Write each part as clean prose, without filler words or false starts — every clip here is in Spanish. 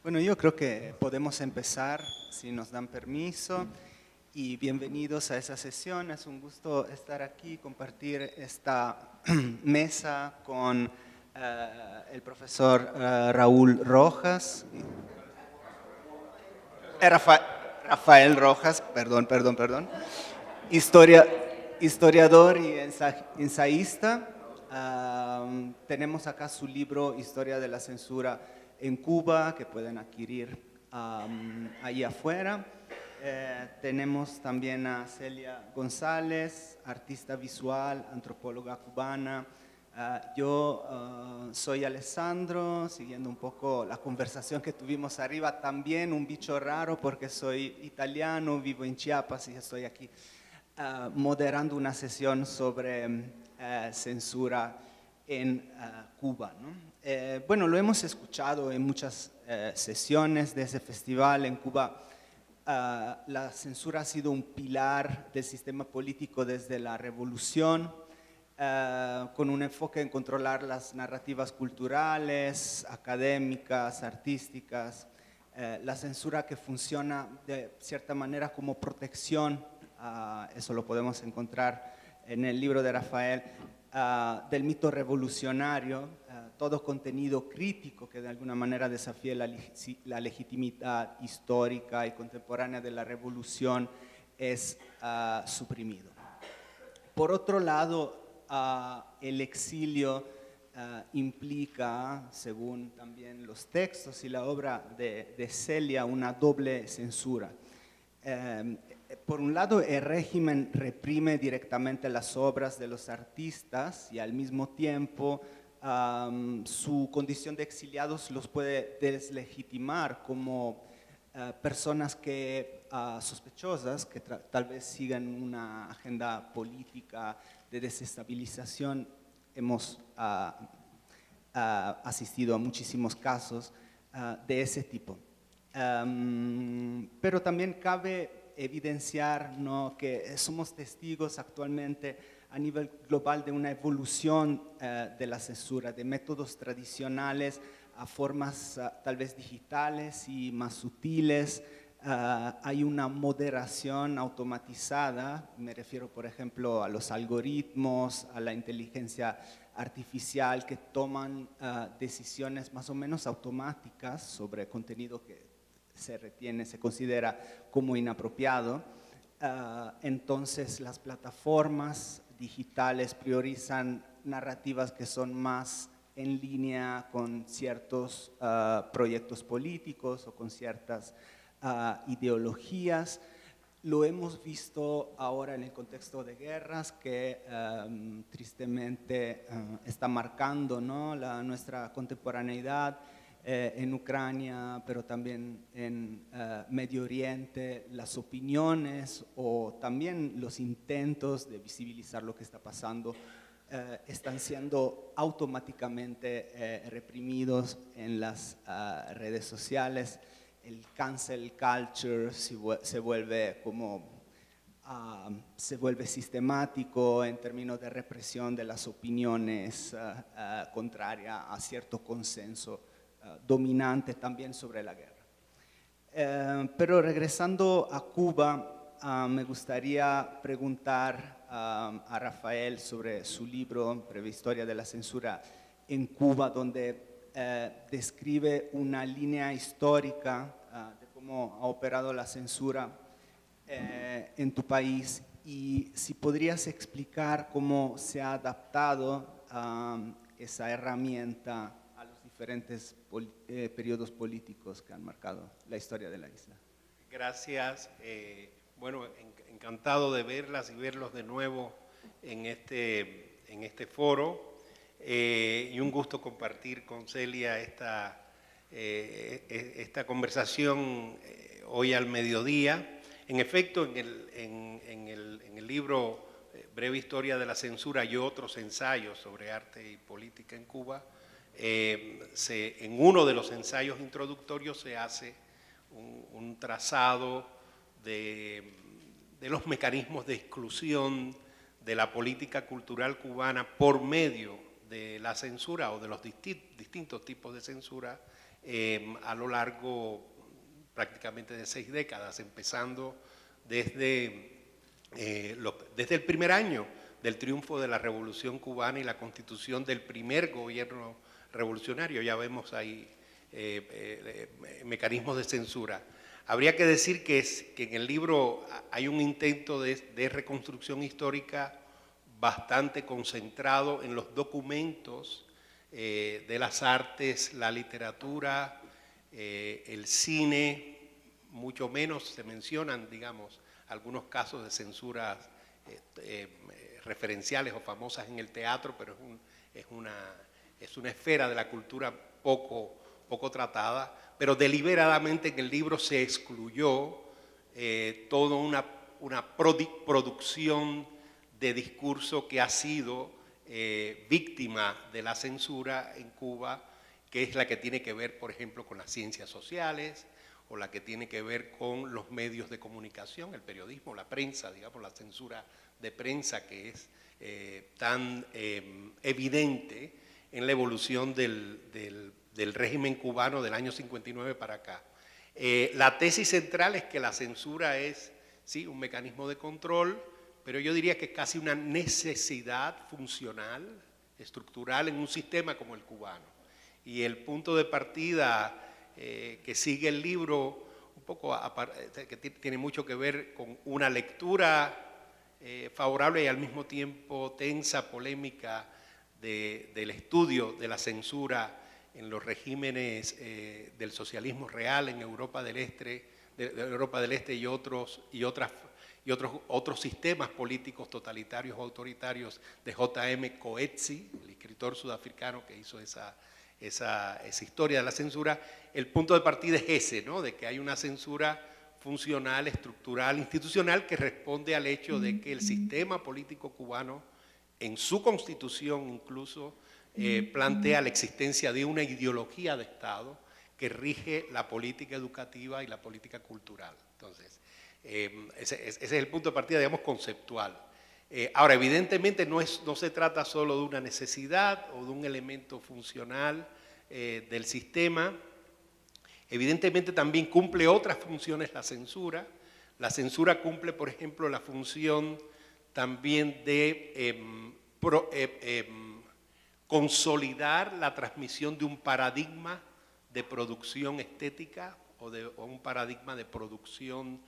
Bueno, yo creo que podemos empezar, si nos dan permiso, y bienvenidos a esa sesión. Es un gusto estar aquí, compartir esta mesa con el profesor Raúl Rojas. Rafael Rojas, perdón. Historia, historiador y ensayista. Tenemos acá su libro Historia de la Censura en Cuba, que pueden adquirir ahí afuera. Tenemos también a Celia González, artista visual, antropóloga cubana. Yo soy Alessandro, siguiendo un poco la conversación que tuvimos arriba, también un bicho raro porque soy italiano, vivo en Chiapas y estoy aquí moderando una sesión sobre censura en Cuba, ¿no? Bueno, lo hemos escuchado en muchas sesiones de ese festival en Cuba. La censura ha sido un pilar del sistema político desde la revolución, con un enfoque en controlar las narrativas culturales, académicas, artísticas. La censura que funciona de cierta manera como protección, eso lo podemos encontrar en el libro de Rafael, del mito revolucionario, todo contenido crítico que de alguna manera desafíe la legitimidad histórica y contemporánea de la revolución es suprimido. Por otro lado, el exilio implica, según también los textos y la obra de Celia, una doble censura. Por un lado, el régimen reprime directamente las obras de los artistas y al mismo tiempo su condición de exiliados los puede deslegitimar como personas que, sospechosas, que tal vez sigan una agenda política de desestabilización. Hemos asistido a muchísimos casos de ese tipo. Pero también cabe evidenciar, ¿no?, que somos testigos actualmente a nivel global de una evolución de la censura, de métodos tradicionales a formas tal vez digitales y más sutiles. Hay una moderación automatizada, me refiero por ejemplo a los algoritmos, a la inteligencia artificial que toman decisiones más o menos automáticas sobre contenido que se retiene, se considera como inapropiado. Entonces las plataformas digitales priorizan narrativas que son más en línea con ciertos proyectos políticos o con ciertas ideologías. Lo hemos visto ahora en el contexto de guerras que tristemente está marcando, ¿no?, nuestra contemporaneidad en Ucrania, pero también en Medio Oriente. Las opiniones o también los intentos de visibilizar lo que está pasando están siendo automáticamente reprimidos en las redes sociales. El cancel culture se vuelve sistemático en términos de represión de las opiniones contrarias a cierto consenso dominante también sobre la guerra. Pero regresando a Cuba, me gustaría preguntar a Rafael sobre su libro Breve Historia de la Censura en Cuba, donde describe una línea histórica de cómo ha operado la censura en tu país, y si podrías explicar cómo se ha adaptado esa herramienta a los diferentes periodos políticos que han marcado la historia de la isla. Gracias. Bueno, encantado de verlas y verlos de nuevo en este foro. Y un gusto compartir con Celia esta conversación hoy al mediodía. En efecto, en el libro Breve Historia de la Censura y otros ensayos sobre arte y política en Cuba, en uno de los ensayos introductorios se hace un trazado de los mecanismos de exclusión de la política cultural cubana por medio de la censura o de los distintos tipos de censura a lo largo prácticamente de 6 décadas, empezando desde el primer año del triunfo de la Revolución Cubana y la constitución del primer gobierno revolucionario. Ya vemos ahí mecanismos de censura. Habría que decir que en el libro hay un intento de reconstrucción histórica bastante concentrado en los documentos de las artes, la literatura, el cine, mucho menos se mencionan, digamos, algunos casos de censuras referenciales o famosas en el teatro, pero es una esfera de la cultura poco tratada, pero deliberadamente en el libro se excluyó toda una producción de discurso que ha sido víctima de la censura en Cuba, que es la que tiene que ver, por ejemplo, con las ciencias sociales, o la que tiene que ver con los medios de comunicación, el periodismo, la prensa, digamos, la censura de prensa que es tan evidente en la evolución del régimen cubano del año 59 para acá. La tesis central es que la censura es, sí, un mecanismo de control, pero yo diría que es casi una necesidad funcional, estructural en un sistema como el cubano. Y el punto de partida que sigue el libro, un poco que tiene mucho que ver con una lectura favorable y al mismo tiempo tensa, polémica del estudio de la censura en los regímenes del socialismo real en Europa del Este, y otros sistemas políticos totalitarios o autoritarios de J.M. Coetzee, el escritor sudafricano que hizo esa historia de la censura. El punto de partida es ese, ¿no? De que hay una censura funcional, estructural, institucional, que responde al hecho de que el sistema político cubano, en su constitución incluso, plantea la existencia de una ideología de Estado que rige la política educativa y la política cultural. Entonces, ese es el punto de partida, digamos, conceptual. Ahora, evidentemente no se trata solo de una necesidad o de un elemento funcional del sistema. Evidentemente también cumple otras funciones la censura. La censura cumple, por ejemplo, la función también de consolidar la transmisión de un paradigma de producción estética o un paradigma de producción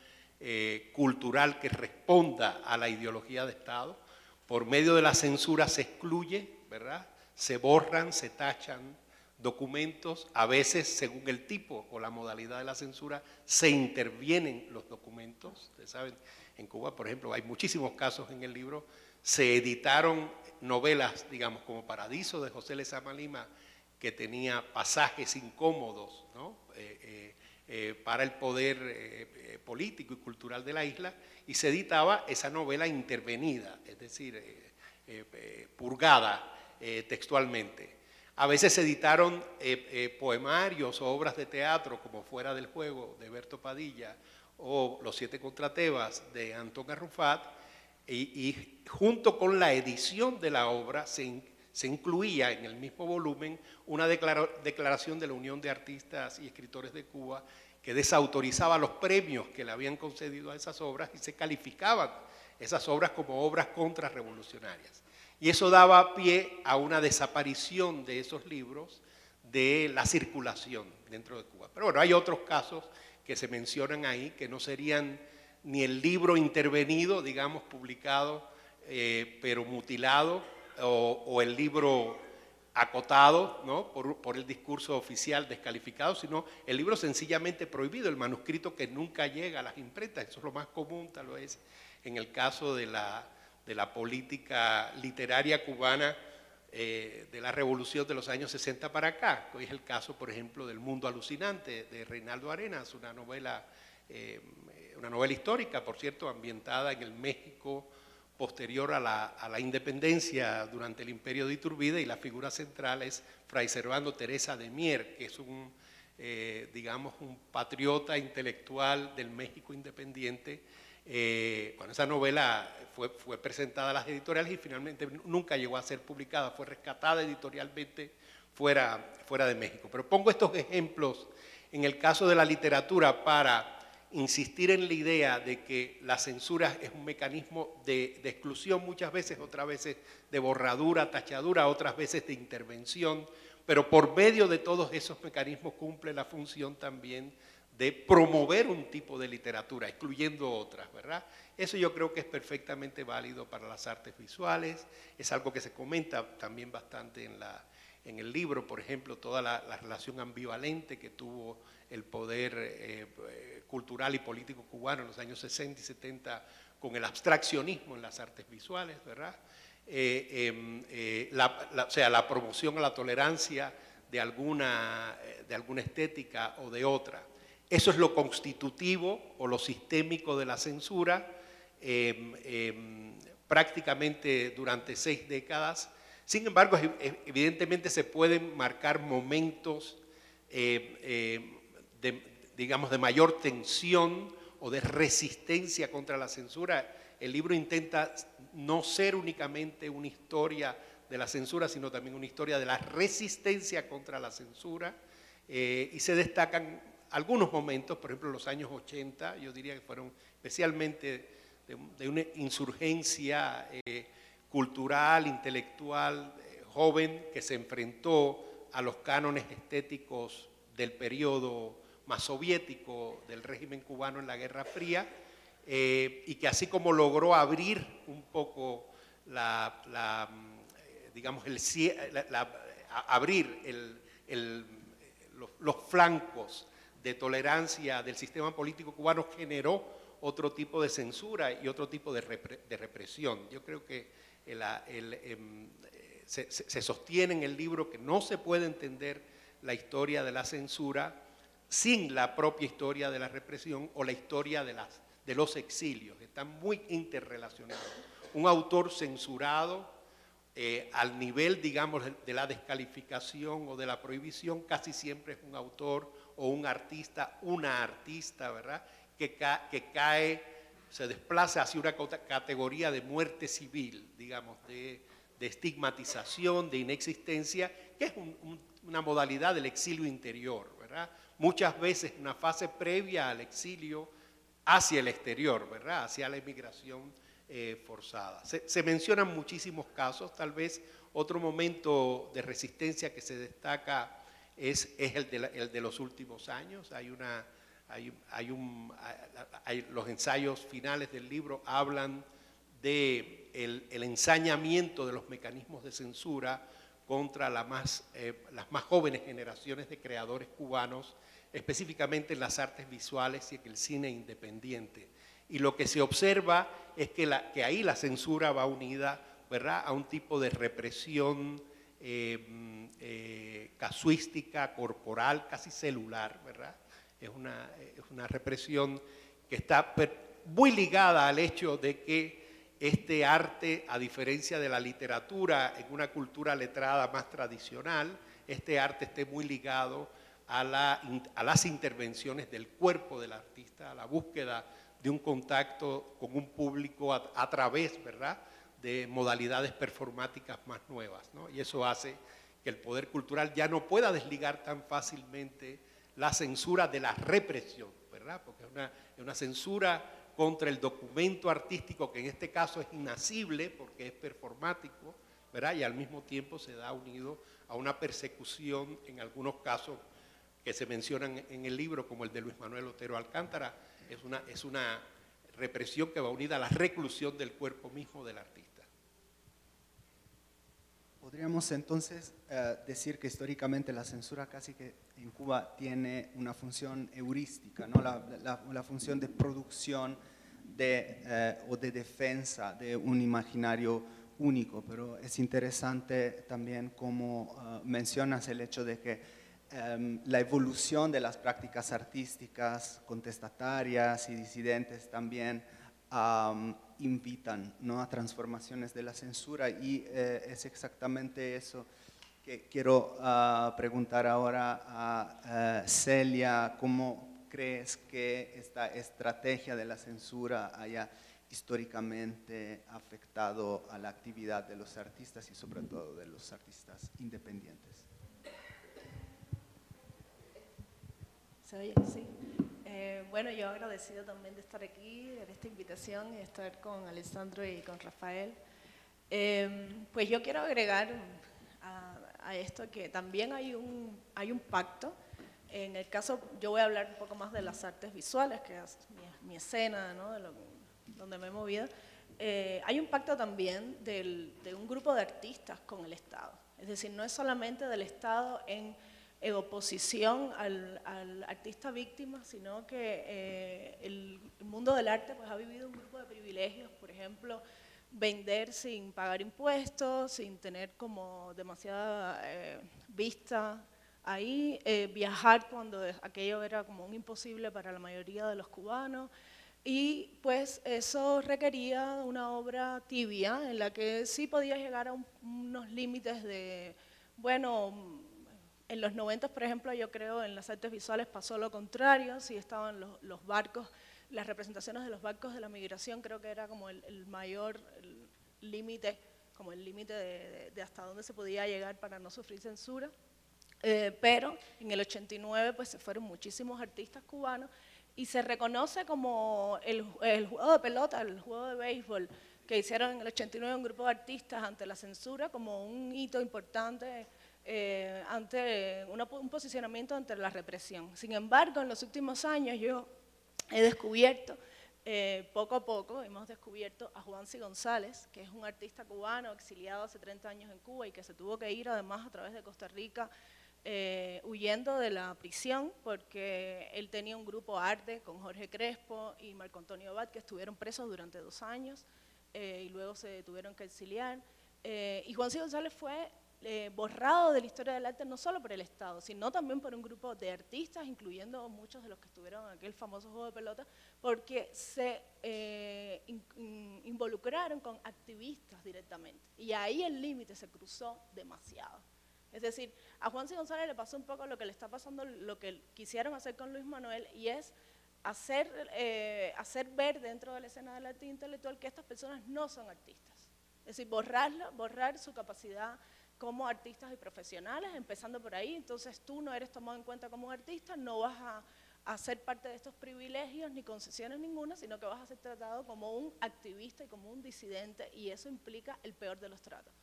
cultural que responda a la ideología de Estado. Por medio de la censura se excluye, ¿verdad? Se borran, se tachan documentos, a veces según el tipo o la modalidad de la censura se intervienen los documentos. Ustedes saben, en Cuba, por ejemplo, hay muchísimos casos en el libro, se editaron novelas, digamos, como Paradiso de José Lezama Lima, que tenía pasajes incómodos, ¿no? Para el poder político y cultural de la isla, y se editaba esa novela intervenida, es decir, purgada textualmente. A veces se editaron poemarios o obras de teatro como Fuera del Juego de Berto Padilla o Los Siete contra Tebas de Antón Arrufat, y junto con la edición de la obra se incluía en el mismo volumen una declaración de la Unión de Artistas y Escritores de Cuba que desautorizaba los premios que le habían concedido a esas obras y se calificaban esas obras como obras contrarrevolucionarias. Y eso daba pie a una desaparición de esos libros de la circulación dentro de Cuba. Pero bueno, hay otros casos que se mencionan ahí que no serían ni el libro intervenido, digamos, publicado, pero mutilado, o el libro acotado, ¿no? por el discurso oficial descalificado, sino el libro sencillamente prohibido, el manuscrito que nunca llega a las imprentas. Eso es lo más común, tal vez, en el caso de la política literaria cubana de la revolución de los años 60 para acá. Hoy es el caso, por ejemplo, del Mundo Alucinante de Reinaldo Arenas, una novela histórica, por cierto, ambientada en el México posterior a la independencia durante el imperio de Iturbide, y la figura central es Fray Servando Teresa de Mier, que es digamos, un patriota intelectual del México independiente. Cuando esa novela fue presentada a las editoriales y finalmente nunca llegó a ser publicada, fue rescatada editorialmente fuera de México. Pero pongo estos ejemplos en el caso de la literatura para insistir en la idea de que la censura es un mecanismo de exclusión muchas veces, otras veces de borradura, tachadura, otras veces de intervención, pero por medio de todos esos mecanismos cumple la función también de promover un tipo de literatura, excluyendo otras, ¿verdad? Eso yo creo que es perfectamente válido para las artes visuales, es algo que se comenta también bastante en el libro, por ejemplo, toda la relación ambivalente que tuvo el poder cultural y político cubano en los años 60 y 70 con el abstraccionismo en las artes visuales, ¿verdad? O sea, la promoción a la tolerancia de alguna estética o de otra. Eso es lo constitutivo o lo sistémico de la censura, prácticamente durante 6 décadas. Sin embargo, evidentemente se pueden marcar momentos, digamos, de mayor tensión o de resistencia contra la censura. El libro intenta no ser únicamente una historia de la censura, sino también una historia de la resistencia contra la censura, y se destacan algunos momentos, por ejemplo, los años 80, yo diría que fueron especialmente de una insurgencia cultural, intelectual, joven, que se enfrentó a los cánones estéticos del periodo más soviético del régimen cubano en la Guerra Fría, y que así como logró abrir un poco abrir los flancos de tolerancia del sistema político cubano, generó otro tipo de censura y otro tipo de represión. Yo creo que se sostiene en el libro que no se puede entender la historia de la censura sin la propia historia de la represión o la historia de los exilios, que están muy interrelacionados. Un autor censurado al nivel, digamos, de la descalificación o de la prohibición, casi siempre es un autor o un artista, una artista, ¿verdad?, que cae, se desplaza hacia una categoría de muerte civil, digamos, de estigmatización, de inexistencia, que es una modalidad del exilio interior, ¿verdad? Muchas veces una fase previa al exilio hacia el exterior, ¿verdad?, hacia la emigración forzada. Se mencionan muchísimos casos, tal vez otro momento de resistencia que se destaca es el de los últimos años. Los ensayos finales del libro hablan de el ensañamiento de los mecanismos de censura contra las más jóvenes generaciones de creadores cubanos, específicamente en las artes visuales y en el cine independiente. Y lo que se observa es que ahí la censura va unida, ¿verdad?, a un tipo de represión casuística, corporal, casi celular, ¿verdad? Es una represión que está muy ligada al hecho de que este arte, a diferencia de la literatura en una cultura letrada más tradicional, este arte esté muy ligado a las intervenciones del cuerpo del artista, a la búsqueda de un contacto con un público a través, ¿verdad?, de modalidades performáticas más nuevas, ¿no? Y eso hace que el poder cultural ya no pueda desligar tan fácilmente la censura de la represión, ¿verdad?, porque es una censura contra el documento artístico, que en este caso es inasible porque es performático, ¿verdad?, y al mismo tiempo se da unido a una persecución, en algunos casos que se mencionan en el libro, como el de Luis Manuel Otero Alcántara. Es una represión que va unida a la reclusión del cuerpo mismo del artista. Podríamos entonces decir que históricamente la censura casi que en Cuba tiene una función heurística, ¿no? La función de producción o de defensa de un imaginario único, pero es interesante también como mencionas el hecho de que la evolución de las prácticas artísticas contestatarias y disidentes también invitan, ¿no?, a transformaciones de la censura, y es exactamente eso que quiero preguntar ahora a Celia. ¿Cómo crees que esta estrategia de la censura haya históricamente afectado a la actividad de los artistas y sobre todo de los artistas independientes? ¿Se oye? Sí. Bueno, yo agradecido también de estar aquí, en esta invitación y de estar con Alessandro y con Rafael. Pues yo quiero agregar a esto que también hay un pacto. En el caso, yo voy a hablar un poco más de las artes visuales, que es mi escena, ¿no? Donde me he movido. Hay un pacto también de un grupo de artistas con el Estado. Es decir, no es solamente del Estado en oposición al artista víctima, sino que el mundo del arte pues, ha vivido un grupo de privilegios, por ejemplo, vender sin pagar impuestos, sin tener como demasiada vista ahí, viajar cuando aquello era como un imposible para la mayoría de los cubanos, y pues eso requería una obra tibia en la que sí podía llegar a unos límites de, bueno, en los 90, por ejemplo, yo creo en las artes visuales pasó lo contrario, sí estaban los barcos, las representaciones de los barcos de la migración, creo que era como el mayor límite, como el límite de hasta dónde se podía llegar para no sufrir censura. Pero en el 89 pues se fueron muchísimos artistas cubanos y se reconoce como el juego de pelota, el juego de béisbol que hicieron en el 89 un grupo de artistas ante la censura como un hito importante ante un posicionamiento ante la represión. Sin embargo, en los últimos años yo he descubierto, poco a poco, hemos descubierto a Juancy González, que es un artista cubano exiliado hace 30 años en Cuba y que se tuvo que ir además a través de Costa Rica huyendo de la prisión porque él tenía un grupo Arte con Jorge Crespo y Marco Antonio Abad que estuvieron presos durante 2 años y luego se tuvieron que exiliar. Y Juancy González fue borrado de la historia del arte no solo por el Estado, sino también por un grupo de artistas, incluyendo muchos de los que estuvieron en aquel famoso juego de pelota, porque se involucraron con activistas directamente. Y ahí el límite se cruzó demasiado. Es decir, a Juancy González le pasó un poco lo que le está pasando, lo que quisieron hacer con Luis Manuel, y es hacer ver dentro de la escena del arte intelectual que estas personas no son artistas. Es decir, borrar su capacidad como artistas y profesionales, empezando por ahí. Entonces tú no eres tomado en cuenta como artista, no vas a ser parte de estos privilegios ni concesiones ninguna, sino que vas a ser tratado como un activista y como un disidente, y eso implica el peor de los tratos.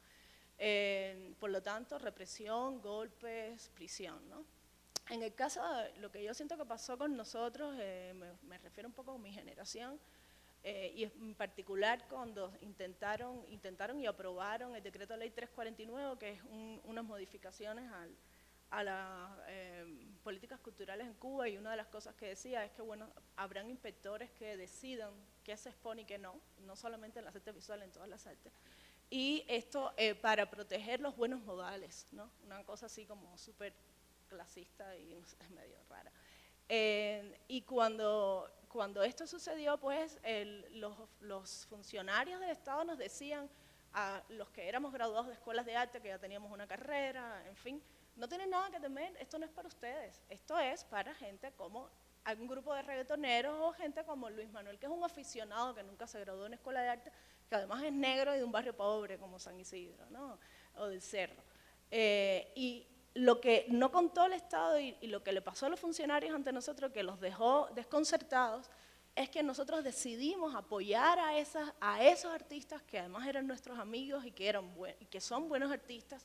Por lo tanto, represión, golpes, prisión, ¿no? En el caso de lo que yo siento que pasó con nosotros, me refiero un poco a mi generación, y en particular cuando intentaron y aprobaron el decreto de ley 349, que es unas modificaciones a las políticas culturales en Cuba, y una de las cosas que decía es que bueno, habrán inspectores que decidan qué se expone y qué no solamente en las artes visuales, en todas las artes. Y esto para proteger los buenos modales, ¿no? Una cosa así como súper clasista y es medio rara. Y cuando esto sucedió, pues los funcionarios del Estado nos decían a los que éramos graduados de escuelas de arte, que ya teníamos una carrera, en fin, no tienen nada que temer, esto no es para ustedes, esto es para gente como algún grupo de reggaetoneros o gente como Luis Manuel, que es un aficionado que nunca se graduó en escuela de arte, que además es negro y de un barrio pobre como San Isidro, ¿no? O del Cerro. Y lo que no contó el Estado y lo que le pasó a los funcionarios ante nosotros, que los dejó desconcertados, es que nosotros decidimos apoyar a esos artistas que además eran nuestros amigos y que son buenos artistas,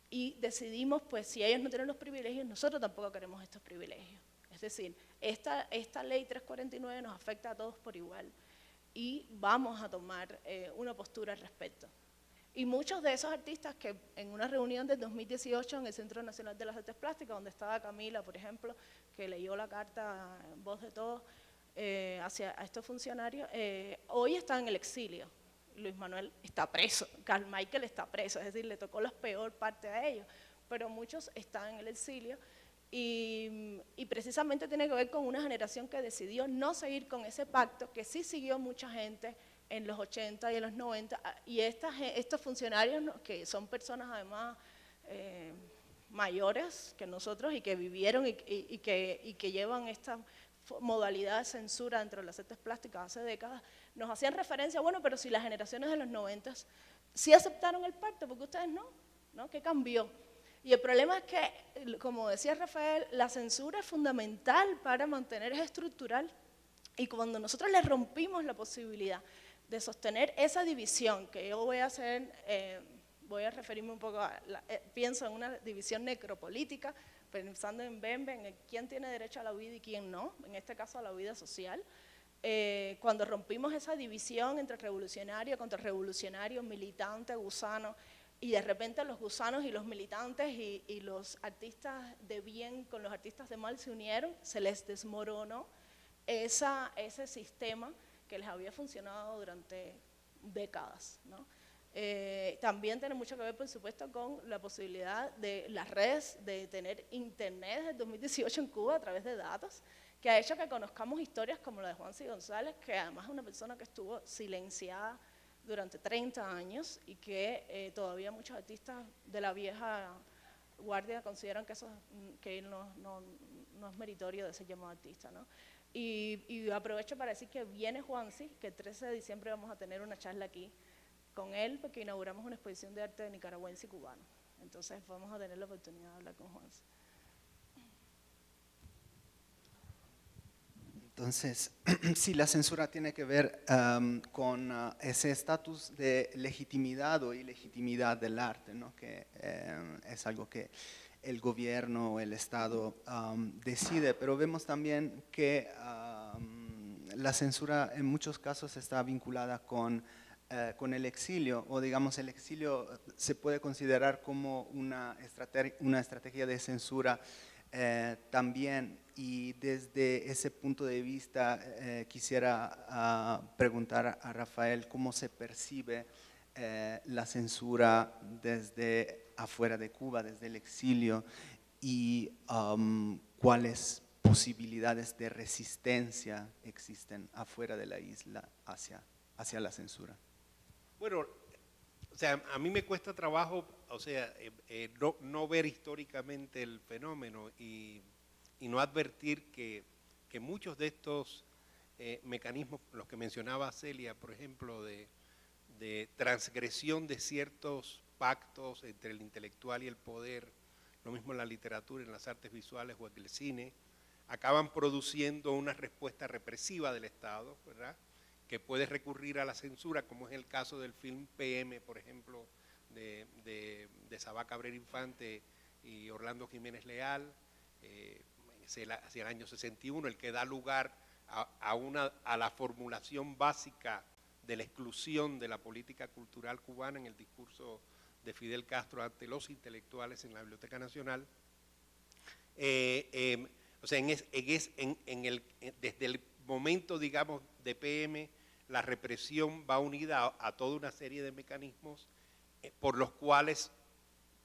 y decidimos, pues si ellos no tienen los privilegios, nosotros tampoco queremos estos privilegios. Es decir, esta ley 349 nos afecta a todos por igual y vamos a tomar una postura al respecto. Y muchos de esos artistas que en una reunión del 2018 en el Centro Nacional de las Artes Plásticas, donde estaba Camila, por ejemplo, que leyó la carta en voz de todos hacia a estos funcionarios, hoy están en el exilio. Luis Manuel está preso, Carl Michael está preso, es decir, le tocó la peor parte a ellos, pero muchos están en el exilio. Y precisamente tiene que ver con una generación que decidió no seguir con ese pacto, que sí siguió mucha gente en los 80 y en los 90, y estos funcionarios, que son personas además mayores que nosotros y que vivieron y que llevan esta modalidad de censura dentro de las artes plásticas hace décadas, nos hacían referencia, bueno, pero si las generaciones de los 90 sí aceptaron el pacto, ¿por qué ustedes no? ¿Qué cambió? Y el problema es que, como decía Rafael, la censura es fundamental para mantener, es estructural. Y cuando nosotros le rompimos la posibilidad de sostener esa división, que yo voy a hacer, voy a referirme un poco pienso en una división necropolítica, pensando en Bembe, en quién tiene derecho a la vida y quién no, en este caso a la vida social. Cuando rompimos esa división entre revolucionario, contrarrevolucionario, militante, gusano, y de repente los gusanos y los militantes y los artistas de bien con los artistas de mal se unieron, se les desmoronó ese sistema que les había funcionado durante décadas, ¿no? También tiene mucho que ver, por supuesto, con la posibilidad de las redes, de tener internet desde el 2018 en Cuba a través de datos, que ha hecho que conozcamos historias como la de Juan C. González, que además es una persona que estuvo silenciada durante 30 años y que todavía muchos artistas de la vieja guardia consideran que él no es meritorio de ser llamado artista, ¿no? Y aprovecho para decir que viene Juanci, que el 13 de diciembre vamos a tener una charla aquí con él, porque inauguramos una exposición de arte de nicaragüense y cubano. Entonces vamos a tener la oportunidad de hablar con Juanci. Entonces, sí, la censura tiene que ver con ese estatus de legitimidad o ilegitimidad del arte, ¿no? Que es algo que el gobierno o el Estado decide, pero vemos también que la censura en muchos casos está vinculada con el exilio, o digamos el exilio se puede considerar como una estrategia de censura también, y desde ese punto de vista quisiera preguntar a Rafael cómo se percibe la censura desde afuera de Cuba, desde el exilio, y cuáles posibilidades de resistencia existen afuera de la isla hacia la censura. Bueno, o sea, a mí me cuesta trabajo, o sea, no ver históricamente el fenómeno y no advertir que muchos de estos mecanismos, los que mencionaba Celia, por ejemplo, de transgresión de ciertos pactos entre el intelectual y el poder, lo mismo en la literatura, en las artes visuales o en el cine, acaban produciendo una respuesta represiva del Estado, ¿verdad?, que puede recurrir a la censura, como es el caso del film PM, por ejemplo, de Sabá Cabrera Infante y Orlando Jiménez Leal, hacia el año 61, el que da lugar a la formulación básica de la exclusión de la política cultural cubana en el discurso de Fidel Castro ante los intelectuales en la Biblioteca Nacional. O sea, desde el momento, digamos, de PM, la represión va unida a toda una serie de mecanismos en los cuales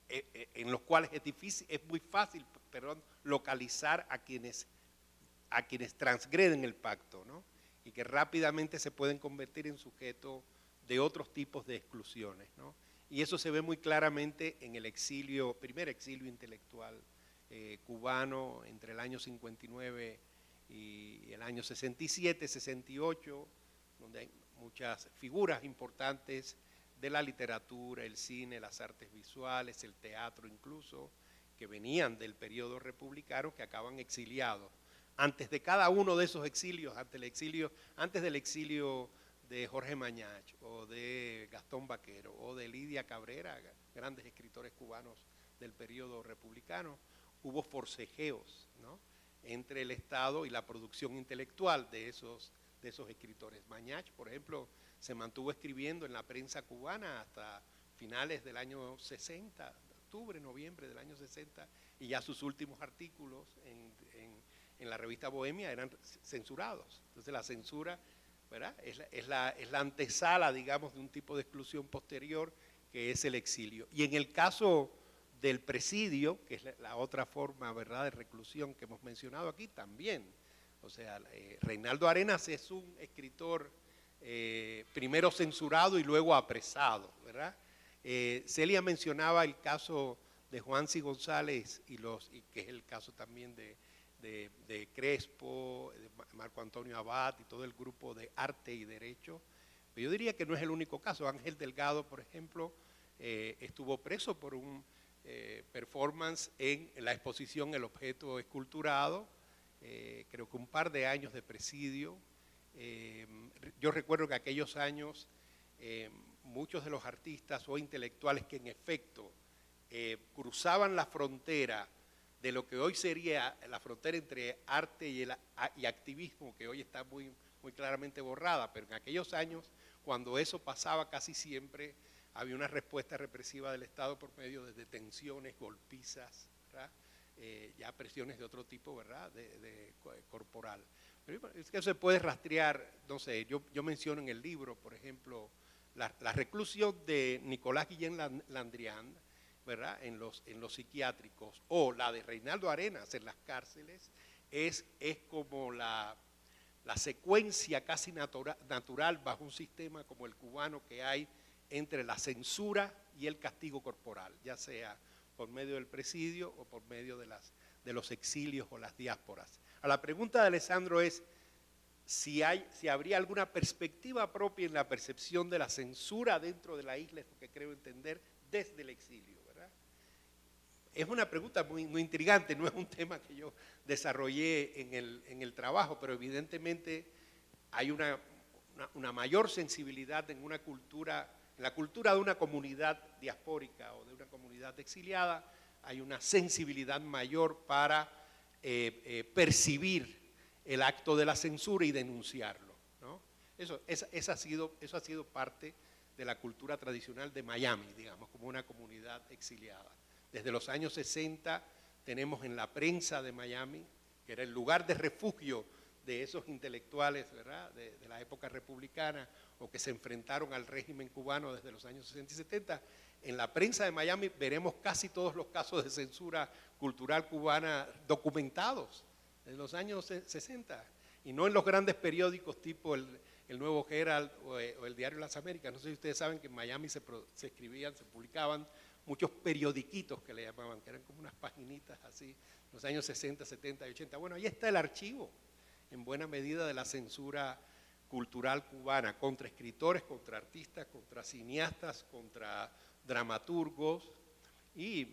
es muy fácil, localizar a quienes transgreden el pacto, ¿no? Y que rápidamente se pueden convertir en sujetos de otros tipos de exclusiones, ¿no? Y eso se ve muy claramente en el primer exilio intelectual cubano entre el año 59 y el año 67, 68, donde hay muchas figuras importantes de la literatura, el cine, las artes visuales, el teatro incluso, que venían del periodo republicano, que acaban exiliados. Antes de cada uno de esos exilios, antes del exilio de Jorge Mañach, o de Gastón Vaquero, o de Lidia Cabrera, grandes escritores cubanos del periodo republicano, hubo forcejeos, ¿no?, entre el Estado y la producción intelectual de esos escritores. Mañach, por ejemplo, se mantuvo escribiendo en la prensa cubana hasta finales del año 60, octubre, noviembre del año 60, y ya sus últimos artículos en la revista Bohemia eran censurados. Entonces la censura, ¿verdad?, es la antesala, digamos, de un tipo de exclusión posterior que es el exilio. Y en el caso del presidio, que es la otra forma, ¿verdad?, de reclusión que hemos mencionado aquí, también. O sea, Reinaldo Arenas es un escritor primero censurado y luego apresado, ¿verdad? Celia mencionaba el caso de Juan C. González que es el caso también de Crespo, de Marco Antonio Abad y todo el grupo de Arte y Derecho. Pero yo diría que no es el único caso. Ángel Delgado, por ejemplo, estuvo preso por un performance en la exposición El Objeto Esculturado, creo que un par de años de presidio. Yo recuerdo que aquellos años muchos de los artistas o intelectuales que en efecto cruzaban la frontera de lo que hoy sería la frontera entre arte y activismo, que hoy está muy claramente borrada, pero en aquellos años, cuando eso pasaba, casi siempre había una respuesta represiva del Estado por medio de detenciones, golpizas, ¿verdad? Ya presiones de otro tipo, ¿verdad? Corporal. Pero es que eso se puede rastrear, no sé, yo menciono en el libro, por ejemplo, la reclusión de Nicolás Guillén Landrian, ¿verdad? En los psiquiátricos, o la de Reinaldo Arenas en las cárceles, es como la secuencia casi natural bajo un sistema como el cubano que hay entre la censura y el castigo corporal, ya sea por medio del presidio o por medio de los exilios o las diásporas. A la pregunta de Alessandro es si habría alguna perspectiva propia en la percepción de la censura dentro de la isla, es lo que creo entender, desde el exilio, ¿verdad? Es una pregunta muy intrigante, no es un tema que yo desarrollé en el trabajo, pero evidentemente hay una mayor sensibilidad en una cultura, en la cultura de una comunidad diaspórica o de una comunidad exiliada, hay una sensibilidad mayor para percibir el acto de la censura y denunciarlo, ¿no? Eso ha sido parte de la cultura tradicional de Miami, digamos, como una comunidad exiliada. Desde los años 60 tenemos en la prensa de Miami, que era el lugar de refugio de esos intelectuales, ¿verdad?, de la época republicana o que se enfrentaron al régimen cubano desde los años 60 y 70, en la prensa de Miami veremos casi todos los casos de censura cultural cubana documentados en los años 60, y no en los grandes periódicos tipo el Nuevo Herald o el Diario Las Américas. No sé si ustedes saben que en Miami se escribían, se publicaban muchos periodiquitos que le llamaban, que eran como unas paginitas así, en los años 60, 70 y 80. Bueno, ahí está el archivo, en buena medida, de la censura cultural cubana, contra escritores, contra artistas, contra cineastas, contra dramaturgos, y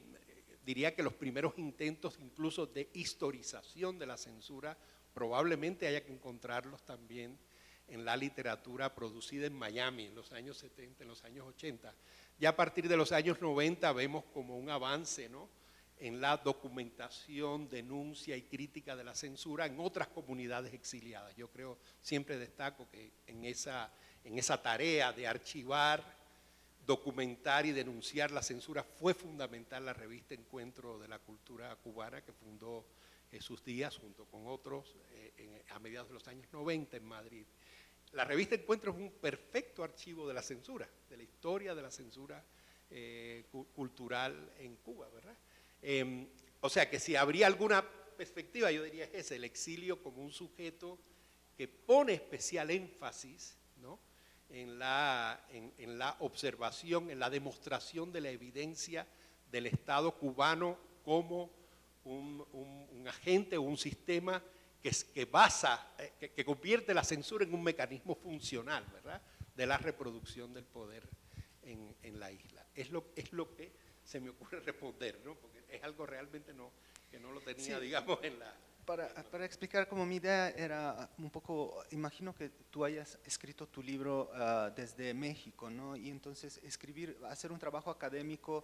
diría que los primeros intentos incluso de historización de la censura probablemente haya que encontrarlos también en la literatura producida en Miami en los años 70, en los años 80. Ya a partir de los años 90 vemos como un avance, ¿no?, en la documentación, denuncia y crítica de la censura en otras comunidades exiliadas. Yo creo, siempre destaco que en esa tarea de archivar, documentar y denunciar la censura fue fundamental la revista Encuentro de la Cultura Cubana, que fundó Jesús Díaz junto con otros a mediados de los años 90 en Madrid. La revista Encuentro es un perfecto archivo de la censura, de la historia de la censura cultural en Cuba, ¿verdad? O sea que si habría alguna perspectiva, yo diría es el exilio como un sujeto que pone especial énfasis, ¿no?, en la observación, en la demostración de la evidencia del Estado cubano como un agente o un sistema que convierte la censura en un mecanismo funcional, ¿verdad?, de la reproducción del poder en la isla. Es lo que se me ocurre responder, ¿no?, porque es algo realmente que no lo tenía, sí, digamos, en la... Para explicar, como mi idea era un poco, imagino que tú hayas escrito tu libro desde México, ¿no? Y entonces hacer un trabajo académico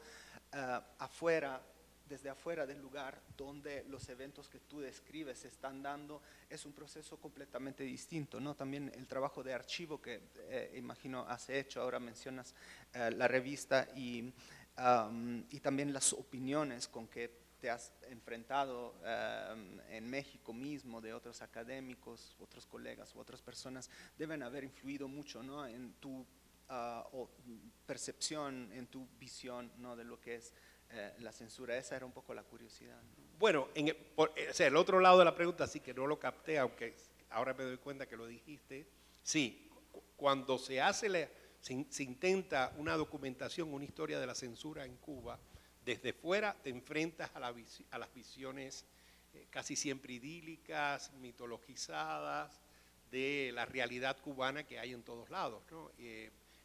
desde afuera del lugar donde los eventos que tú describes se están dando, es un proceso completamente distinto, ¿no? También el trabajo de archivo que imagino has hecho, ahora mencionas la revista y también las opiniones con que te has enfrentado en México mismo, de otros académicos, otros colegas u otras personas, deben haber influido mucho, ¿no?, en tu percepción, en tu visión, ¿no?, de lo que es la censura. Esa era un poco la curiosidad, ¿no? Bueno, o sea, el otro lado de la pregunta sí que no lo capté, aunque ahora me doy cuenta que lo dijiste. Sí, cuando se intenta una documentación, una historia de la censura en Cuba, desde fuera te enfrentas a las visiones casi siempre idílicas, mitologizadas, de la realidad cubana que hay en todos lados, ¿no?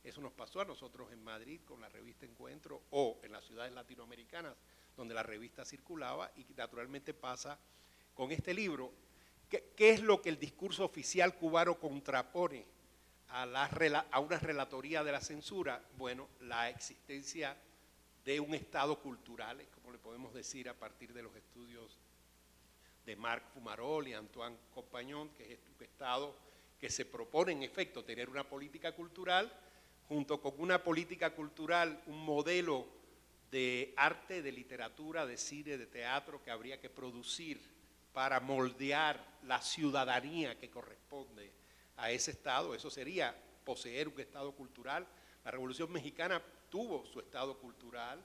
Eso nos pasó a nosotros en Madrid con la revista Encuentro o en las ciudades latinoamericanas donde la revista circulaba y naturalmente pasa con este libro. ¿Qué es lo que el discurso oficial cubano contrapone a una relatoría de la censura? Bueno, la existencia de un Estado cultural, como le podemos decir a partir de los estudios de Marc Fumarol y Antoine Compagnon, que es un Estado que se propone en efecto tener una política cultural, junto con una política cultural, un modelo de arte, de literatura, de cine, de teatro que habría que producir para moldear la ciudadanía que corresponde a ese Estado. Eso sería poseer un Estado cultural. La Revolución Mexicana tuvo su Estado cultural,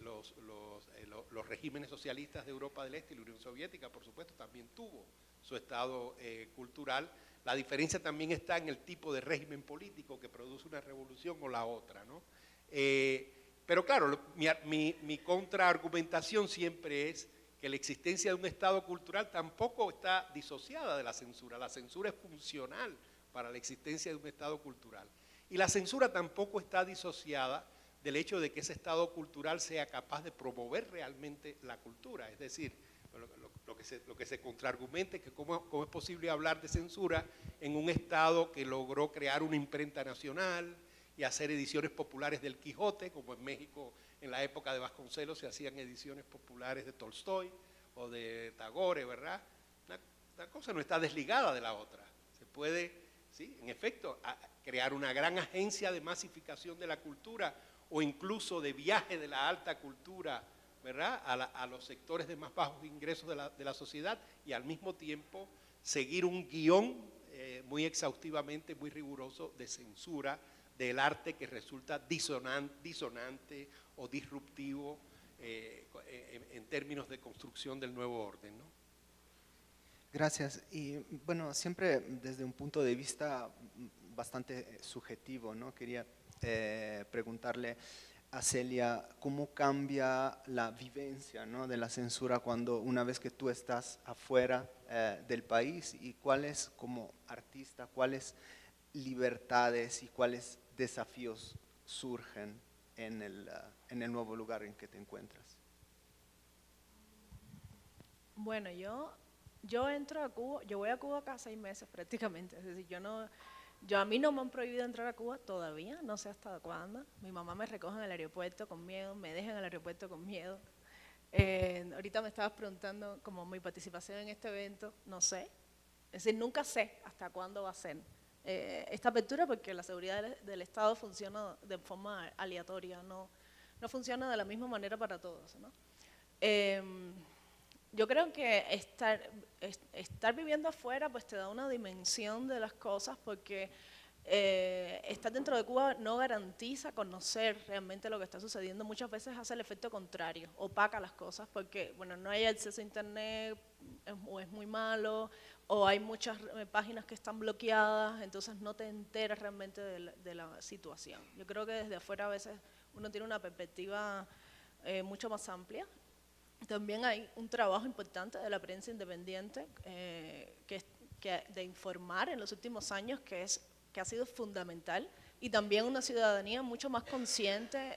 los regímenes socialistas de Europa del Este y la Unión Soviética, por supuesto, también tuvo su Estado cultural. La diferencia también está en el tipo de régimen político que produce una revolución o la otra, ¿no? Pero claro, mi contraargumentación siempre es que la existencia de un Estado cultural tampoco está disociada de la censura. La censura es funcional para la existencia de un Estado cultural. Y la censura tampoco está disociada del hecho de que ese Estado cultural sea capaz de promover realmente la cultura. Es decir, lo que se contraargumenta es que cómo es posible hablar de censura en un Estado que logró crear una imprenta nacional y hacer ediciones populares del Quijote, como en México en la época de Vasconcelos se hacían ediciones populares de Tolstoy o de Tagore, ¿verdad? Una cosa no está desligada de la otra. Se puede, sí, en efecto, crear una gran agencia de masificación de la cultura o incluso de viaje de la alta cultura, ¿verdad?, a los sectores de más bajos ingresos de la sociedad y al mismo tiempo seguir un guión muy exhaustivamente, muy riguroso de censura del arte que resulta disonante o disruptivo en términos de construcción del nuevo orden, ¿no? Gracias. Y bueno, siempre desde un punto de vista bastante subjetivo, ¿no? Quería preguntarle a Celia cómo cambia la vivencia, ¿no?, de la censura cuando una vez que tú estás afuera del país, y cuáles como artista, cuáles libertades y cuáles desafíos surgen en el nuevo lugar en que te encuentras. Bueno, yo entro a Cuba, yo voy a Cuba cada 6 meses prácticamente, es decir, a mí no me han prohibido entrar a Cuba todavía, no sé hasta cuándo. Mi mamá me recoge en el aeropuerto con miedo, me deja en el aeropuerto con miedo. Ahorita me estabas preguntando como mi participación en este evento, no sé, es decir, nunca sé hasta cuándo va a ser esta apertura, porque la seguridad del Estado funciona de forma aleatoria, no funciona de la misma manera para todos, ¿no? Yo creo que estar viviendo afuera pues te da una dimensión de las cosas, porque estar dentro de Cuba no garantiza conocer realmente lo que está sucediendo. Muchas veces hace el efecto contrario, opaca las cosas, porque bueno, no hay acceso a internet, o es muy malo, o hay muchas páginas que están bloqueadas, entonces no te enteras realmente de la situación. Yo creo que desde afuera a veces uno tiene una perspectiva mucho más amplia. También hay un trabajo importante de la prensa independiente de informar en los últimos años que ha sido fundamental, y también una ciudadanía mucho más consciente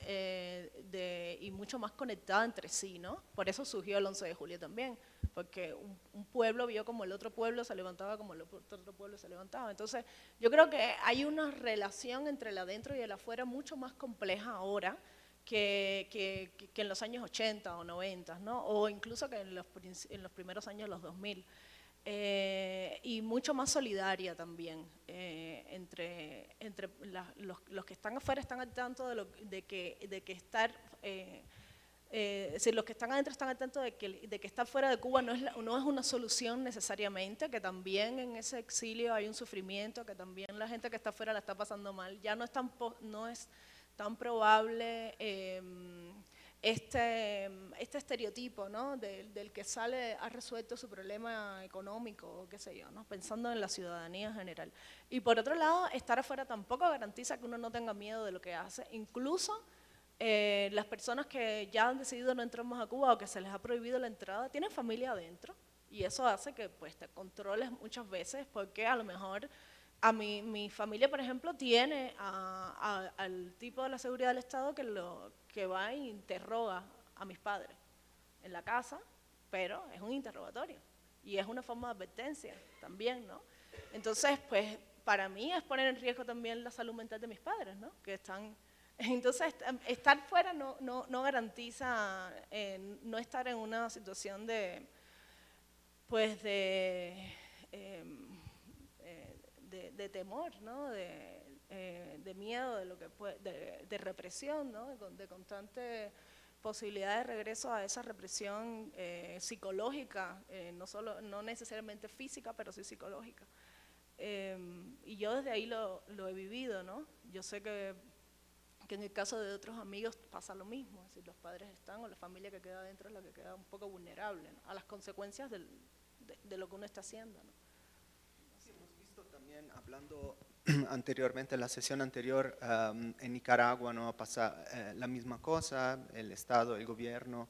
y mucho más conectada entre sí, ¿no? Por eso surgió el 11 de julio también, porque un pueblo vio como el otro pueblo se levantaba, como el otro pueblo se levantaba. Entonces yo creo que hay una relación entre el adentro y el afuera mucho más compleja ahora que en los años 80 o 90, ¿no? O incluso que en los primeros años de los 2000. Y mucho más solidaria también, entre los que están afuera están al tanto de que estar, es decir, los que están adentro están al tanto de que estar fuera de Cuba no es una solución necesariamente, que también en ese exilio hay un sufrimiento, que también la gente que está afuera la está pasando mal. Ya no es tan probable este estereotipo, ¿no?, del que ha resuelto su problema económico o qué sé yo, ¿no?, pensando en la ciudadanía en general. Y por otro lado, estar afuera tampoco garantiza que uno no tenga miedo de lo que hace. Incluso las personas que ya han decidido no entrar más a Cuba o que se les ha prohibido la entrada, tienen familia adentro, y eso hace que pues te controles muchas veces, porque a lo mejor mi familia, por ejemplo, tiene al tipo de la seguridad del Estado que va e interroga a mis padres en la casa, pero es un interrogatorio y es una forma de advertencia también, ¿no? Entonces, pues, para mí es poner en riesgo también la salud mental de mis padres, ¿no? Que están... Entonces, estar fuera no garantiza no estar en una situación de, pues, de temor, ¿no? De miedo, de lo que de represión, ¿no? De constante posibilidad de regreso a esa represión psicológica, no necesariamente física, pero sí psicológica. Y yo desde ahí lo he vivido, ¿no? Yo sé que en el caso de otros amigos pasa lo mismo, es decir, los padres están o la familia que queda adentro es la que queda un poco vulnerable, ¿no? A las consecuencias de lo que uno está haciendo, ¿no? Sí, hemos visto también, hablando anteriormente, en la sesión anterior, en Nicaragua no pasa la misma cosa, el Estado, el gobierno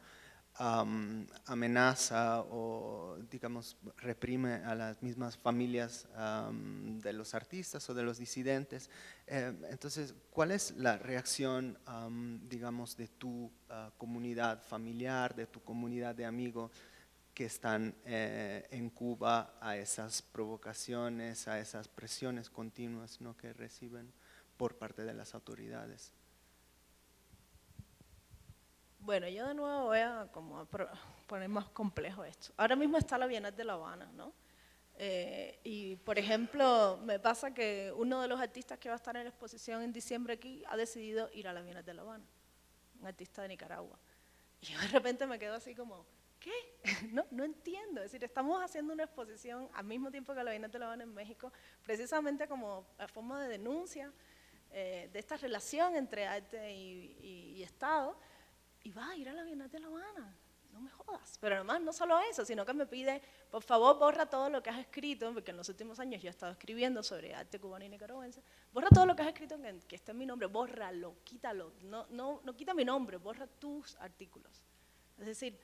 amenaza o, digamos, reprime a las mismas familias de los artistas o de los disidentes. Entonces, ¿cuál es la reacción, digamos, de tu comunidad familiar, de tu comunidad de amigos que están en Cuba a esas provocaciones, a esas presiones continuas, ¿no?, que reciben por parte de las autoridades? Bueno, yo de nuevo voy a poner más complejo esto. Ahora mismo está la Bienal de La Habana, ¿no? Y, por ejemplo, me pasa que uno de los artistas que va a estar en la exposición en diciembre aquí ha decidido ir a la Bienal de La Habana, un artista de Nicaragua. Y yo de repente me quedo así como, ¿qué? No entiendo. Es decir, estamos haciendo una exposición al mismo tiempo que la Bienal de La Habana en México, precisamente como a forma de denuncia de esta relación entre arte y Estado, y va a ir a la Bienal de La Habana. No me jodas. Pero además no solo eso, sino que me pide, por favor, borra todo lo que has escrito, porque en los últimos años yo he estado escribiendo sobre arte cubano y nicaragüense, borra todo lo que has escrito que esté en mi nombre, bórralo, quítalo, no quita mi nombre, borra tus artículos. Es decir,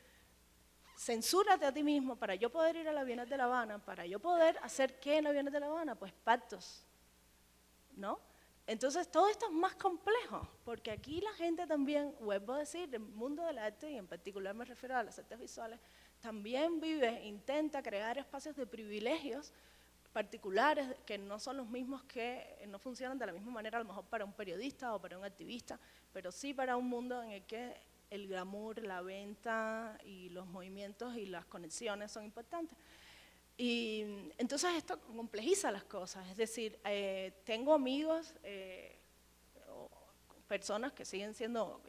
censúrate a ti mismo para yo poder ir a la Bienal de La Habana, para yo poder hacer ¿qué en la Bienal de La Habana? Pues pactos, ¿no? Entonces todo esto es más complejo, porque aquí la gente también, vuelvo a decir, el mundo del arte, y en particular me refiero a las artes visuales, también intenta crear espacios de privilegios particulares que no son los mismos, que no funcionan de la misma manera a lo mejor para un periodista o para un activista, pero sí para un mundo en el que el glamour, la venta y los movimientos y las conexiones son importantes. Y entonces esto complejiza las cosas, es decir, tengo amigos, o personas que siguen siendo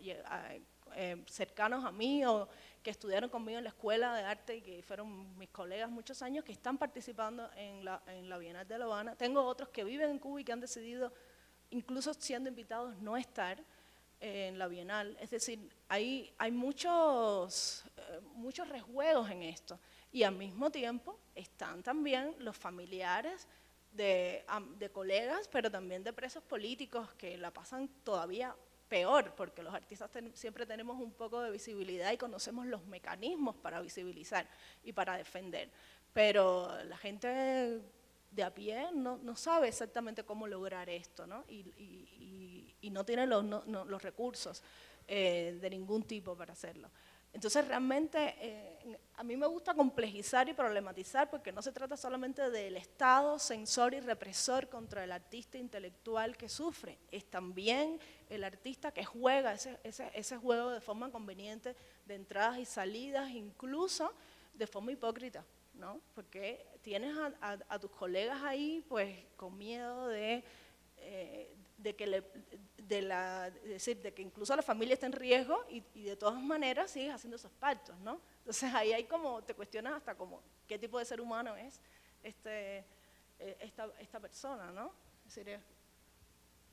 cercanos a mí o que estudiaron conmigo en la escuela de arte y que fueron mis colegas muchos años, que están participando en la Bienal de La Habana. Tengo otros que viven en Cuba y que han decidido, incluso siendo invitados, no estar en la Bienal. Es decir, hay muchos rejuegos en esto. Y al mismo tiempo están también los familiares de colegas, pero también de presos políticos que la pasan todavía peor, porque los artistas siempre tenemos un poco de visibilidad y conocemos los mecanismos para visibilizar y para defender. Pero la gente de a pie no sabe exactamente cómo lograr esto, ¿no? Y no tiene los recursos de ningún tipo para hacerlo. Entonces realmente a mí me gusta complejizar y problematizar, porque no se trata solamente del Estado censor y represor contra el artista intelectual que sufre, es también el artista que juega ese juego de forma conveniente, de entradas y salidas, incluso de forma hipócrita, ¿no? Porque tienes a tus colegas ahí pues con miedo de que incluso la familia está en riesgo y de todas maneras sigues haciendo esos pactos, ¿no? Entonces ahí hay como, te cuestionas hasta como qué tipo de ser humano es esta persona, ¿no? Es decir,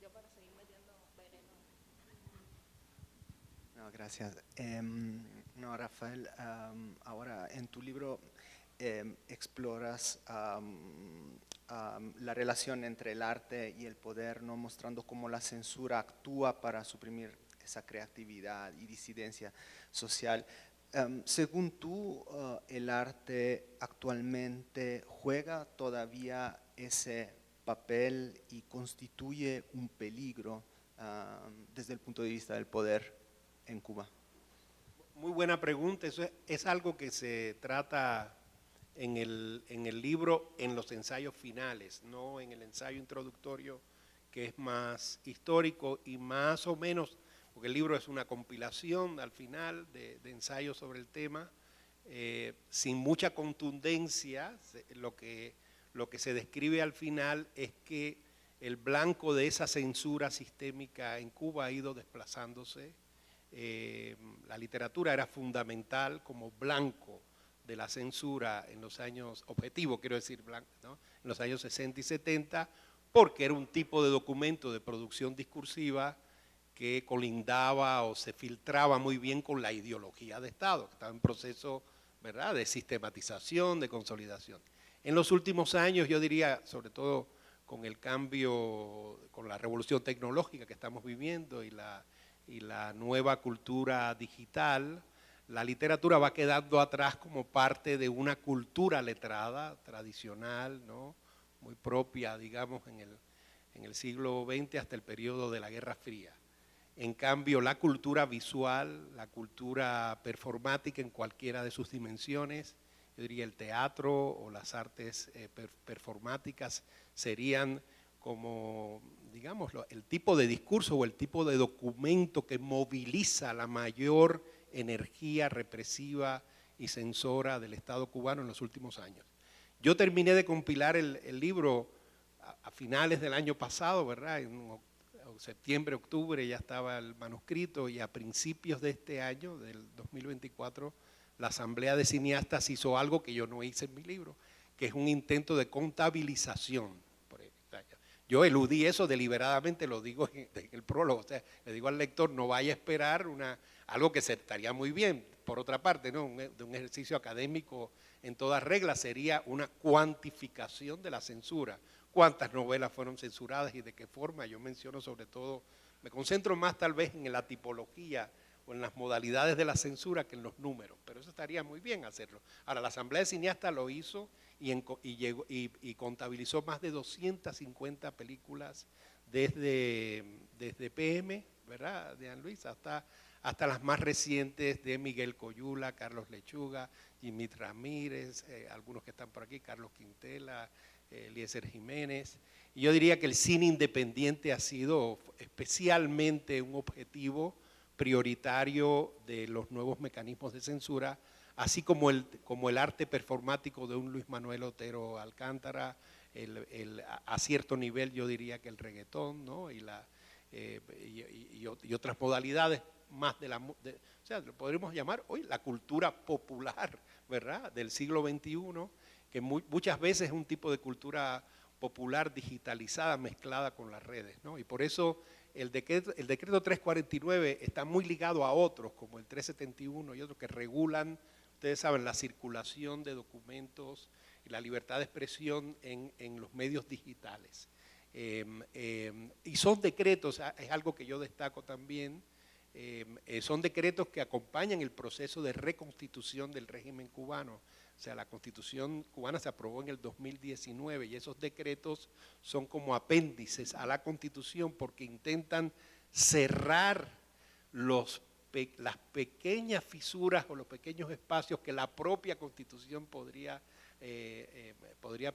yo para seguir metiendo veneno. No, gracias. No, Rafael, ahora en tu libro exploras la relación entre el arte y el poder, ¿no?, mostrando cómo la censura actúa para suprimir esa creatividad y disidencia social. Según tú, ¿el arte actualmente juega todavía ese papel y constituye un peligro desde el punto de vista del poder en Cuba? Muy buena pregunta. Eso es algo que se trata en el libro, en los ensayos finales, no en el ensayo introductorio, que es más histórico y más o menos, porque el libro es una compilación al final de ensayos sobre el tema, sin mucha contundencia. Lo que se describe al final es que el blanco de esa censura sistémica en Cuba ha ido desplazándose. La literatura era fundamental como blanco de la censura en los años, objetivo quiero decir, blanco, ¿no?, en los años 60 y 70, porque era un tipo de documento de producción discursiva que colindaba o se filtraba muy bien con la ideología de Estado, que estaba en proceso, ¿verdad?, de sistematización, de consolidación. En los últimos años, yo diría, sobre todo con el cambio, con la revolución tecnológica que estamos viviendo y la nueva cultura digital, la literatura va quedando atrás como parte de una cultura letrada tradicional, ¿no?, muy propia, digamos, en el siglo XX hasta el periodo de la Guerra Fría. En cambio, la cultura visual, la cultura performática en cualquiera de sus dimensiones, yo diría el teatro o las artes performáticas serían como, digamos, el tipo de discurso o el tipo de documento que moviliza la mayor energía represiva y censora del Estado cubano en los últimos años. Yo terminé de compilar el libro a finales del año pasado, ¿verdad? En septiembre, octubre ya estaba el manuscrito, y a principios de este año, del 2024, la Asamblea de Cineastas hizo algo que yo no hice en mi libro, que es un intento de contabilización. Yo eludí eso deliberadamente, lo digo en el prólogo, o sea, le digo al lector, no vaya a esperar algo que se estaría muy bien. Por otra parte, ¿no?, de un ejercicio académico en toda regla, sería una cuantificación de la censura. ¿Cuántas novelas fueron censuradas y de qué forma? Yo menciono sobre todo, me concentro más tal vez en la tipología o en las modalidades de la censura que en los números, pero eso estaría muy bien hacerlo. Ahora, la Asamblea de Cineastas lo hizo y contabilizó más de 250 películas desde PM, ¿verdad?, de Ann Luis, hasta las más recientes de Miguel Coyula, Carlos Lechuga, Jimmy Ramírez, algunos que están por aquí, Carlos Quintela, Eliezer Jiménez. Y yo diría que el cine independiente ha sido especialmente un objetivo prioritario de los nuevos mecanismos de censura, así como el arte performático de un Luis Manuel Otero Alcántara, a cierto nivel yo diría que el reggaetón, ¿no?, y otras modalidades más o sea, lo podríamos llamar hoy la cultura popular, ¿verdad?, del siglo XXI, que muchas veces es un tipo de cultura popular digitalizada, mezclada con las redes, ¿no? Y por eso el decreto 349 está muy ligado a otros, como el 371 y otros que regulan, ustedes saben, la circulación de documentos y la libertad de expresión en los medios digitales. Y son decretos, es algo que yo destaco también, son decretos que acompañan el proceso de reconstitución del régimen cubano. O sea, la Constitución cubana se aprobó en el 2019 y esos decretos son como apéndices a la Constitución porque intentan cerrar las pequeñas fisuras o los pequeños espacios que la propia Constitución podría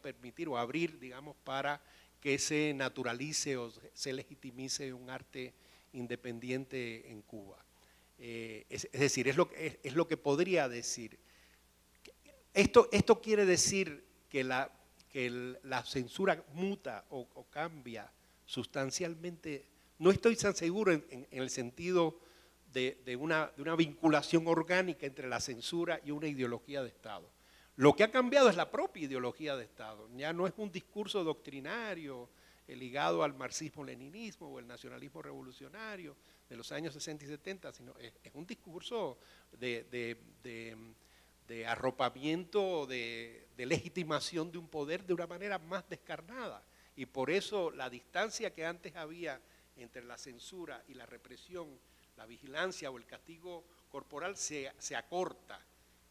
permitir o abrir, digamos, para que se naturalice o se legitimice un arte independiente en Cuba. Es decir, es lo que podría decir. Esto quiere decir que la censura muta o cambia sustancialmente. No estoy tan seguro en el sentido de una vinculación orgánica entre la censura y una ideología de Estado. Lo que ha cambiado es la propia ideología de Estado. Ya no es un discurso doctrinario ligado al marxismo-leninismo o el nacionalismo revolucionario de los años 60 y 70, sino es un discurso de arropamiento, de legitimación de un poder de una manera más descarnada. Y por eso la distancia que antes había entre la censura y la represión, la vigilancia o el castigo corporal se acorta.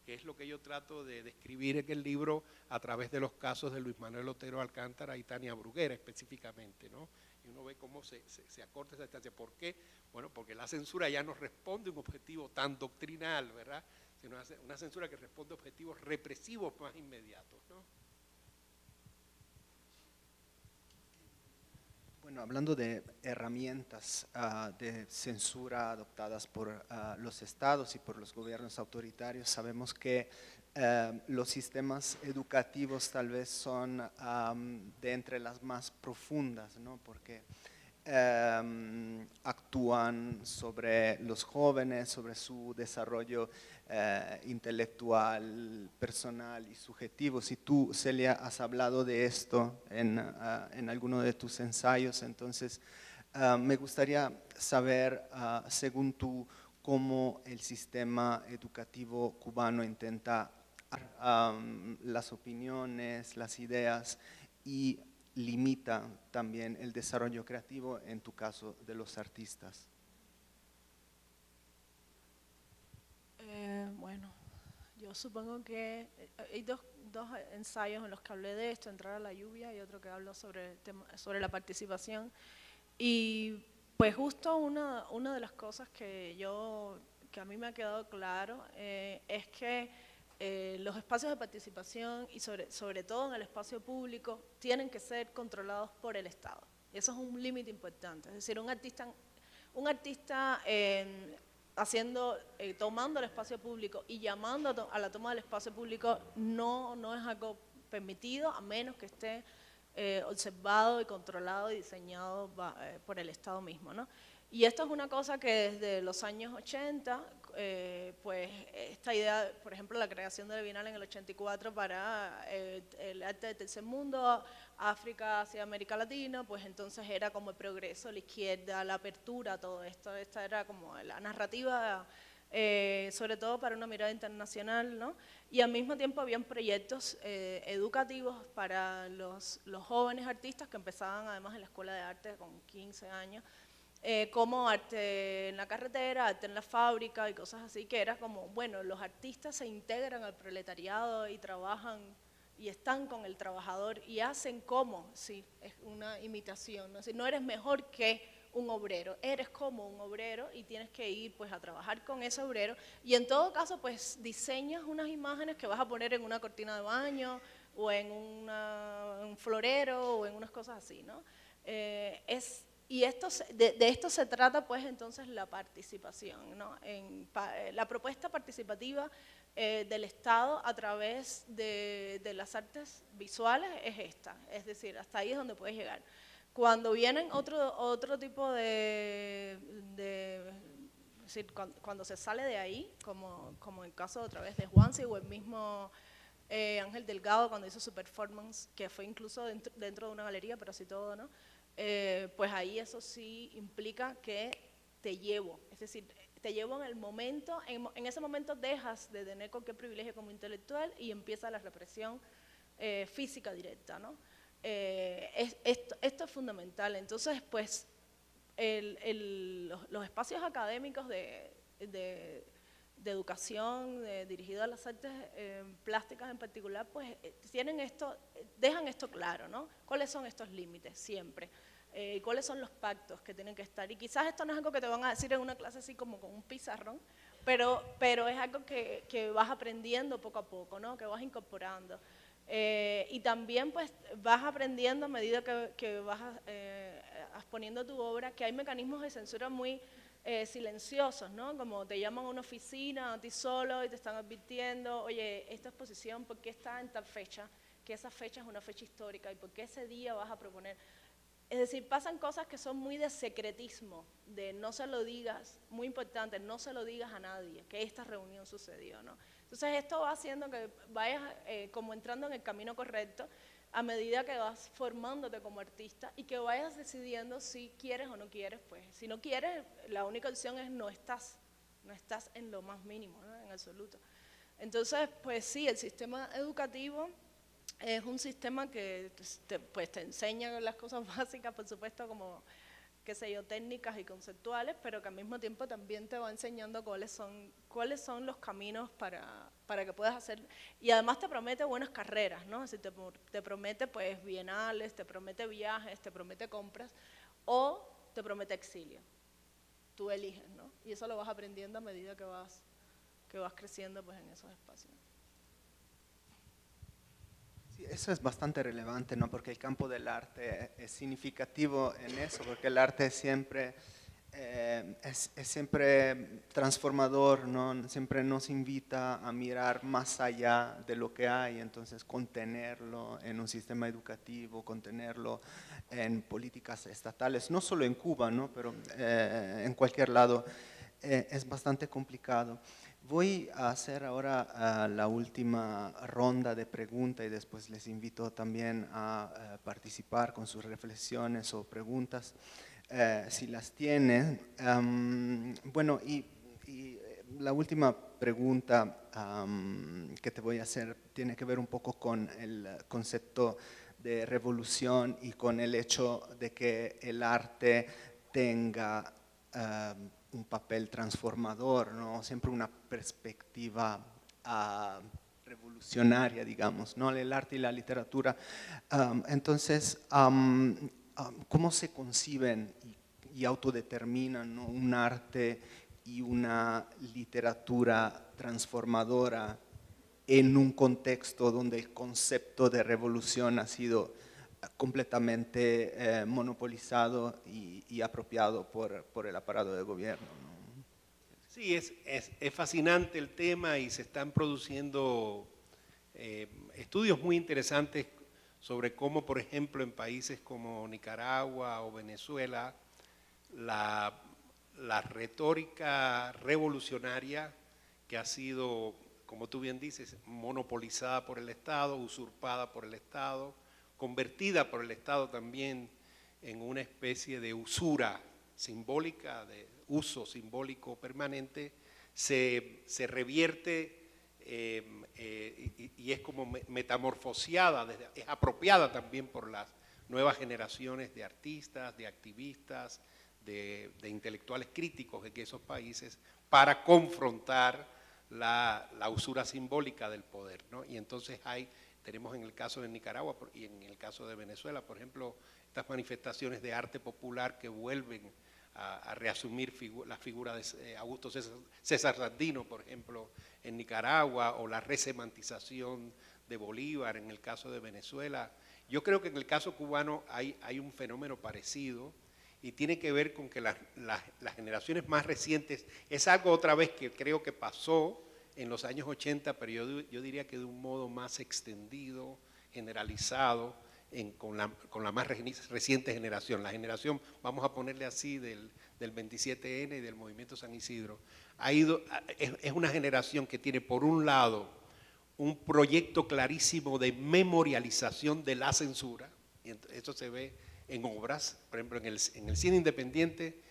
que es lo que yo trato de describir en el libro a través de los casos de Luis Manuel Otero Alcántara y Tania Bruguera específicamente, ¿no? Y uno ve cómo se acorta esa distancia. ¿Por qué? Bueno, porque la censura ya no responde a un objetivo tan doctrinal, ¿verdad? Sino una censura que responde a objetivos represivos más inmediatos, ¿no? Bueno, hablando de herramientas de censura adoptadas por los estados y por los gobiernos autoritarios, sabemos que los sistemas educativos tal vez son de entre las más profundas, ¿no? Porque actúan sobre los jóvenes, sobre su desarrollo intelectual, personal y subjetivo. Si tú, Celia, has hablado de esto en alguno de tus ensayos, entonces me gustaría saber, según tú, cómo el sistema educativo cubano intenta las opiniones, las ideas y limita también el desarrollo creativo, en tu caso, de los artistas. Bueno, yo supongo que hay dos ensayos en los que hablé de esto, Entrar a la lluvia, y otro que hablo sobre el tema, sobre la participación. Y pues justo una de las cosas que a mí me ha quedado claro es que los espacios de participación y sobre todo en el espacio público tienen que ser controlados por el Estado. Eso es un límite importante. Es decir, un artista tomando el espacio público y llamando a la toma del espacio público no es algo permitido a menos que esté observado y controlado y diseñado por el Estado mismo, ¿no? Y esto es una cosa que desde los años 80, pues esta idea, por ejemplo, la creación de la Bienal en el 84 para el arte del tercer mundo, África, Asia, América Latina, pues entonces era como el progreso, la izquierda, la apertura, todo esto. Esta era como la narrativa, sobre todo para una mirada internacional, ¿no? Y al mismo tiempo habían proyectos educativos para los jóvenes artistas que empezaban además en la escuela de arte con 15 años, como arte en la carretera, arte en la fábrica y cosas así, que era como, bueno, los artistas se integran al proletariado y trabajan y están con el trabajador y hacen como, sí, es una imitación, ¿no? Es decir, no eres mejor que un obrero, eres como un obrero y tienes que ir pues a trabajar con ese obrero y en todo caso pues diseñas unas imágenes que vas a poner en una cortina de baño o en un florero o en unas cosas así, ¿no? Y de esto se trata pues entonces la participación, ¿no? La propuesta participativa del Estado a través de las artes visuales es esta, es decir, hasta ahí es donde puedes llegar. Cuando vienen otro tipo es decir, cuando se sale de ahí, como el caso otra vez de Juansi o el mismo Ángel Delgado cuando hizo su performance, que fue incluso dentro de una galería, pero así todo, ¿no? Pues ahí eso sí implica que te llevo, es decir, te llevo en el momento, en ese momento dejas de tener cualquier privilegio como intelectual y empieza la represión física directa, ¿no? Esto es fundamental. Entonces, pues, los espacios académicos de educación dirigidos a las artes plásticas en particular, pues dejan esto claro, ¿no? ¿Cuáles son estos límites siempre? ¿Cuáles son los pactos que tienen que estar? Y quizás esto no es algo que te van a decir en una clase así como con un pizarrón, pero es algo que vas aprendiendo poco a poco, ¿no? Que vas incorporando. Y también pues vas aprendiendo a medida que vas exponiendo tu obra que hay mecanismos de censura muy silenciosos, ¿no? Como te llaman a una oficina a ti solo y te están advirtiendo, oye, esta exposición, ¿por qué está en tal fecha? Que esa fecha es una fecha histórica y ¿por qué ese día vas a proponer? Es decir, pasan cosas que son muy de secretismo, de no se lo digas, muy importante, no se lo digas a nadie, que esta reunión sucedió, ¿no? Entonces esto va haciendo que vayas como entrando en el camino correcto a medida que vas formándote como artista y que vayas decidiendo si quieres o no quieres, pues si no quieres, la única opción es no estás en lo más mínimo, ¿no? En absoluto. Entonces, pues sí, el sistema educativo es un sistema que pues te enseña las cosas básicas, por supuesto, como qué sé yo, técnicas y conceptuales, pero que al mismo tiempo también te va enseñando cuáles son los caminos para que puedas hacer, y además te promete buenas carreras, ¿no? Es decir, te promete pues bienales, te promete viajes, te promete compras, o te promete exilio. Tú eliges, ¿no? Y eso lo vas aprendiendo a medida que vas creciendo pues en esos espacios. Sí, eso es bastante relevante, ¿no? Porque el campo del arte es significativo en eso, porque el arte siempre es siempre transformador, ¿no? Siempre nos invita a mirar más allá de lo que hay, entonces contenerlo en un sistema educativo, contenerlo en políticas estatales, no solo en Cuba, ¿no? Pero en cualquier lado es bastante complicado. Voy a hacer ahora la última ronda de preguntas y después les invito también a participar con sus reflexiones o preguntas, si las tienen. Bueno, y la última pregunta que te voy a hacer tiene que ver un poco con el concepto de revolución y con el hecho de que el arte tenga un papel transformador, ¿no? Siempre una perspectiva revolucionaria, digamos, ¿no? El arte y la literatura. Entonces, ¿cómo se conciben y autodeterminan, ¿no? Un arte y una literatura transformadora en un contexto donde el concepto de revolución ha sido completamente monopolizado y apropiado por el aparato de gobierno, ¿no? Sí, es fascinante el tema y se están produciendo estudios muy interesantes sobre cómo, por ejemplo, en países como Nicaragua o Venezuela, la retórica revolucionaria que ha sido, como tú bien dices, monopolizada por el Estado, usurpada por el Estado, convertida por el Estado también en una especie de usura simbólica, de uso simbólico permanente, se revierte y es como metamorfoseada, es apropiada también por las nuevas generaciones de artistas, de activistas, de intelectuales críticos en esos países para confrontar la usura simbólica del poder, ¿no? Y entonces tenemos en el caso de Nicaragua y en el caso de Venezuela, por ejemplo, estas manifestaciones de arte popular que vuelven a reasumir la figura de Augusto César Sandino, por ejemplo, en Nicaragua, o la resemantización de Bolívar en el caso de Venezuela. Yo creo que en el caso cubano hay un fenómeno parecido y tiene que ver con que las generaciones más recientes, es algo otra vez que creo que pasó en los años 80, pero yo diría que de un modo más extendido, generalizado, con la más reciente generación, la generación, vamos a ponerle así, del 27N y del Movimiento San Isidro. Es una generación que tiene, por un lado, un proyecto clarísimo de memorialización de la censura, y eso se ve en obras, por ejemplo, en el cine independiente,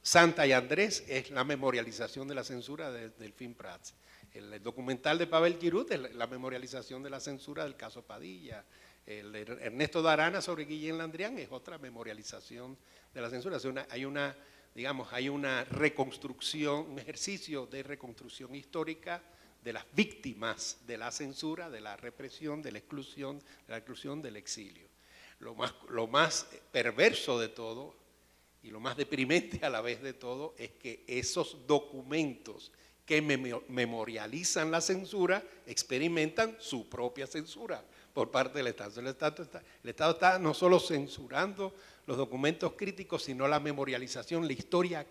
Santa y Andrés es la memorialización de la censura de Delfín Prats. El documental de Pavel Giroud es la memorialización de la censura del caso Padilla. El de Ernesto Darana sobre Guillén Landrián es otra memorialización de la censura. O sea, hay una reconstrucción, un ejercicio de reconstrucción histórica de las víctimas de la censura, de la represión, de la exclusión, del exilio. Lo más perverso de todo y lo más deprimente a la vez de todo es que esos documentos que memorializan la censura experimentan su propia censura por parte del Estado. El Estado está no solo censurando los documentos críticos, sino la memorialización, la historia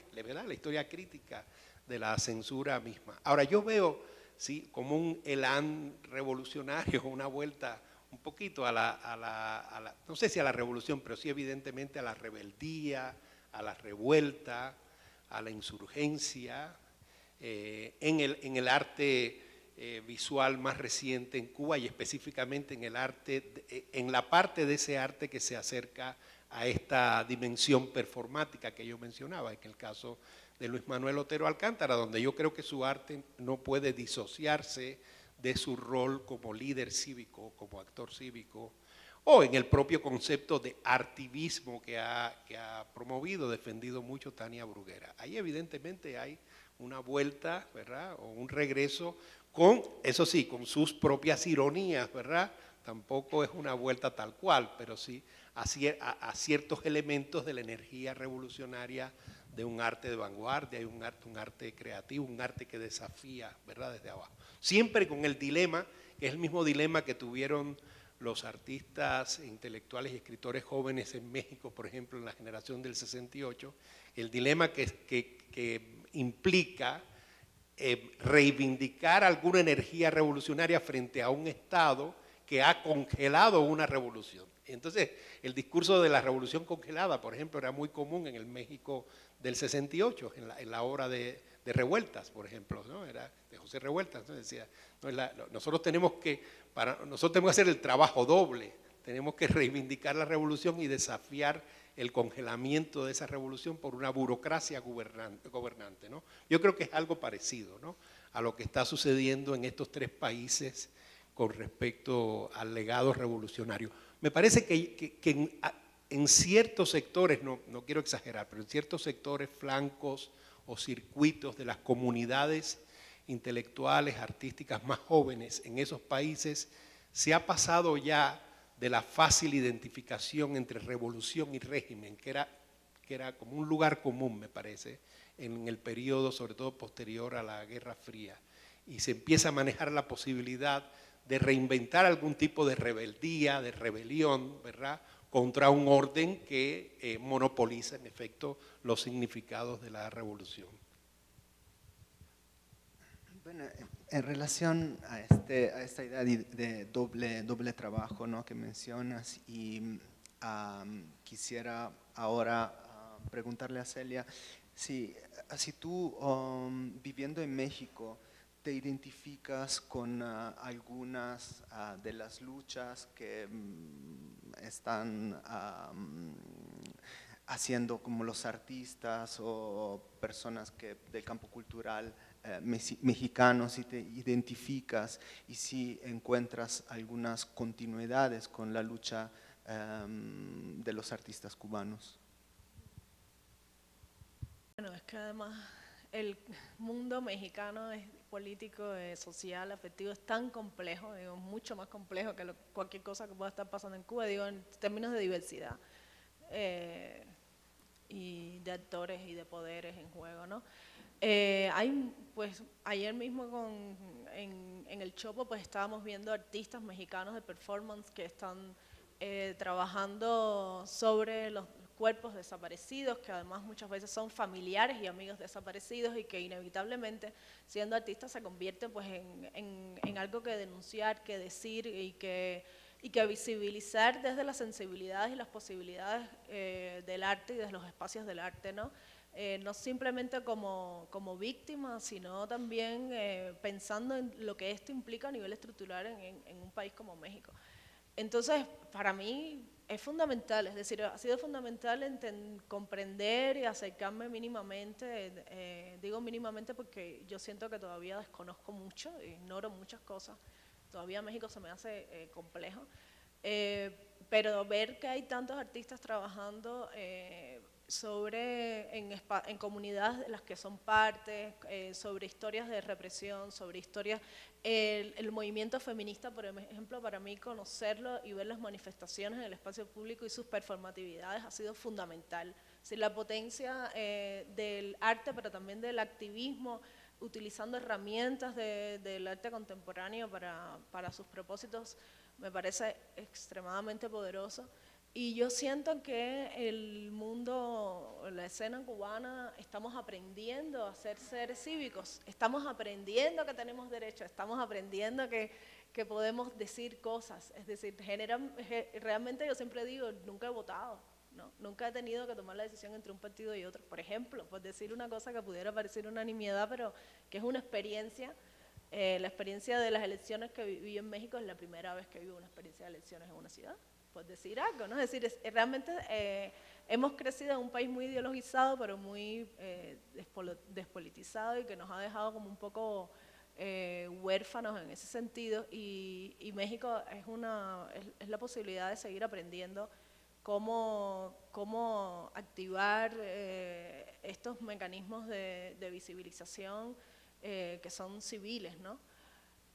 crítica de la censura misma. Ahora, yo veo, sí, como un elán revolucionario, una vuelta un poquito no sé si a la revolución, pero sí evidentemente a la rebeldía, a la revuelta, a la insurgencia, en el arte visual más reciente en Cuba y específicamente en la parte de ese arte que se acerca a esta dimensión performática que yo mencionaba, en el caso de Luis Manuel Otero Alcántara, donde yo creo que su arte no puede disociarse de su rol como líder cívico, como actor cívico, o en el propio concepto de artivismo que ha promovido, defendido mucho Tania Bruguera. Ahí evidentemente hay una vuelta, ¿verdad? O un regreso con, eso sí, con sus propias ironías, ¿verdad? Tampoco es una vuelta tal cual, pero sí a ciertos elementos de la energía revolucionaria de un arte de vanguardia, un arte creativo, un arte que desafía, ¿verdad? Desde abajo. Siempre con el dilema, que es el mismo dilema que tuvieron los artistas intelectuales y escritores jóvenes en México, por ejemplo, en la generación del 68, el dilema que implica reivindicar alguna energía revolucionaria frente a un Estado que ha congelado una revolución. Entonces, el discurso de la revolución congelada, por ejemplo, era muy común en el México del 68, en la obra de Revueltas, por ejemplo, ¿no? Era de José Revueltas, ¿no? Decía, nosotros tenemos que hacer el trabajo doble, tenemos que reivindicar la revolución y desafiar el congelamiento de esa revolución por una burocracia gobernante, ¿no? Yo creo que es algo parecido, ¿no?, a lo que está sucediendo en estos tres países con respecto al legado revolucionario. Me parece que en ciertos sectores, no quiero exagerar, pero en ciertos sectores, flancos o circuitos de las comunidades intelectuales, artísticas más jóvenes en esos países, se ha pasado ya de la fácil identificación entre revolución y régimen, que era como un lugar común, me parece, en el periodo, sobre todo posterior a la Guerra Fría, y se empieza a manejar la posibilidad de reinventar algún tipo de rebeldía, de rebelión, ¿verdad?, contra un orden que monopoliza, en efecto, los significados de la revolución. Bueno, en relación a esta idea de doble trabajo, ¿no?, que mencionas, y quisiera ahora preguntarle a Celia si tú, viviendo en México, te identificas con algunas de las luchas que están haciendo como los artistas o personas del campo cultural mexicanos, si te identificas y si encuentras algunas continuidades con la lucha de los artistas cubanos. Bueno, es que además el mundo mexicano político, social, afectivo, es tan complejo, digo, mucho más complejo que cualquier cosa que pueda estar pasando en Cuba, digo, en términos de diversidad y de actores y de poderes en juego, ¿no? Pues ayer mismo en el Chopo pues estábamos viendo artistas mexicanos de performance que están trabajando sobre los cuerpos desaparecidos, que además muchas veces son familiares y amigos desaparecidos y que inevitablemente, siendo artistas, se convierte pues en algo que denunciar, que decir y que visibilizar desde las sensibilidades y las posibilidades del arte y de los espacios del arte, ¿no? No simplemente como víctimas, sino también pensando en lo que esto implica a nivel estructural en un país como México. Entonces, para mí es fundamental, es decir, ha sido fundamental comprender y acercarme mínimamente, digo mínimamente porque yo siento que todavía desconozco mucho, ignoro muchas cosas, todavía México se me hace complejo, pero ver que hay tantos artistas trabajando en comunidades de las que son parte, sobre historias de represión, sobre historias, el movimiento feminista, por ejemplo, para mí conocerlo y ver las manifestaciones en el espacio público y sus performatividades ha sido fundamental. Es decir, la potencia del arte, pero también del activismo, utilizando herramientas del arte contemporáneo para sus propósitos, me parece extremadamente poderoso. Y yo siento que el mundo, la escena cubana, estamos aprendiendo a ser seres cívicos, estamos aprendiendo que tenemos derechos, estamos aprendiendo que podemos decir cosas. Es decir, realmente yo siempre digo, nunca he votado, ¿no? Nunca he tenido que tomar la decisión entre un partido y otro. Por ejemplo, por decir una cosa que pudiera parecer una nimiedad, pero que es una experiencia. La experiencia de las elecciones que viví en México es la primera vez que vivo una experiencia de elecciones en una ciudad, por decir algo, ¿no? Es decir, realmente hemos crecido en un país muy ideologizado, pero muy despolitizado y que nos ha dejado como un poco huérfanos en ese sentido, y México es la posibilidad de seguir aprendiendo cómo activar estos mecanismos de visibilización que son civiles, ¿no?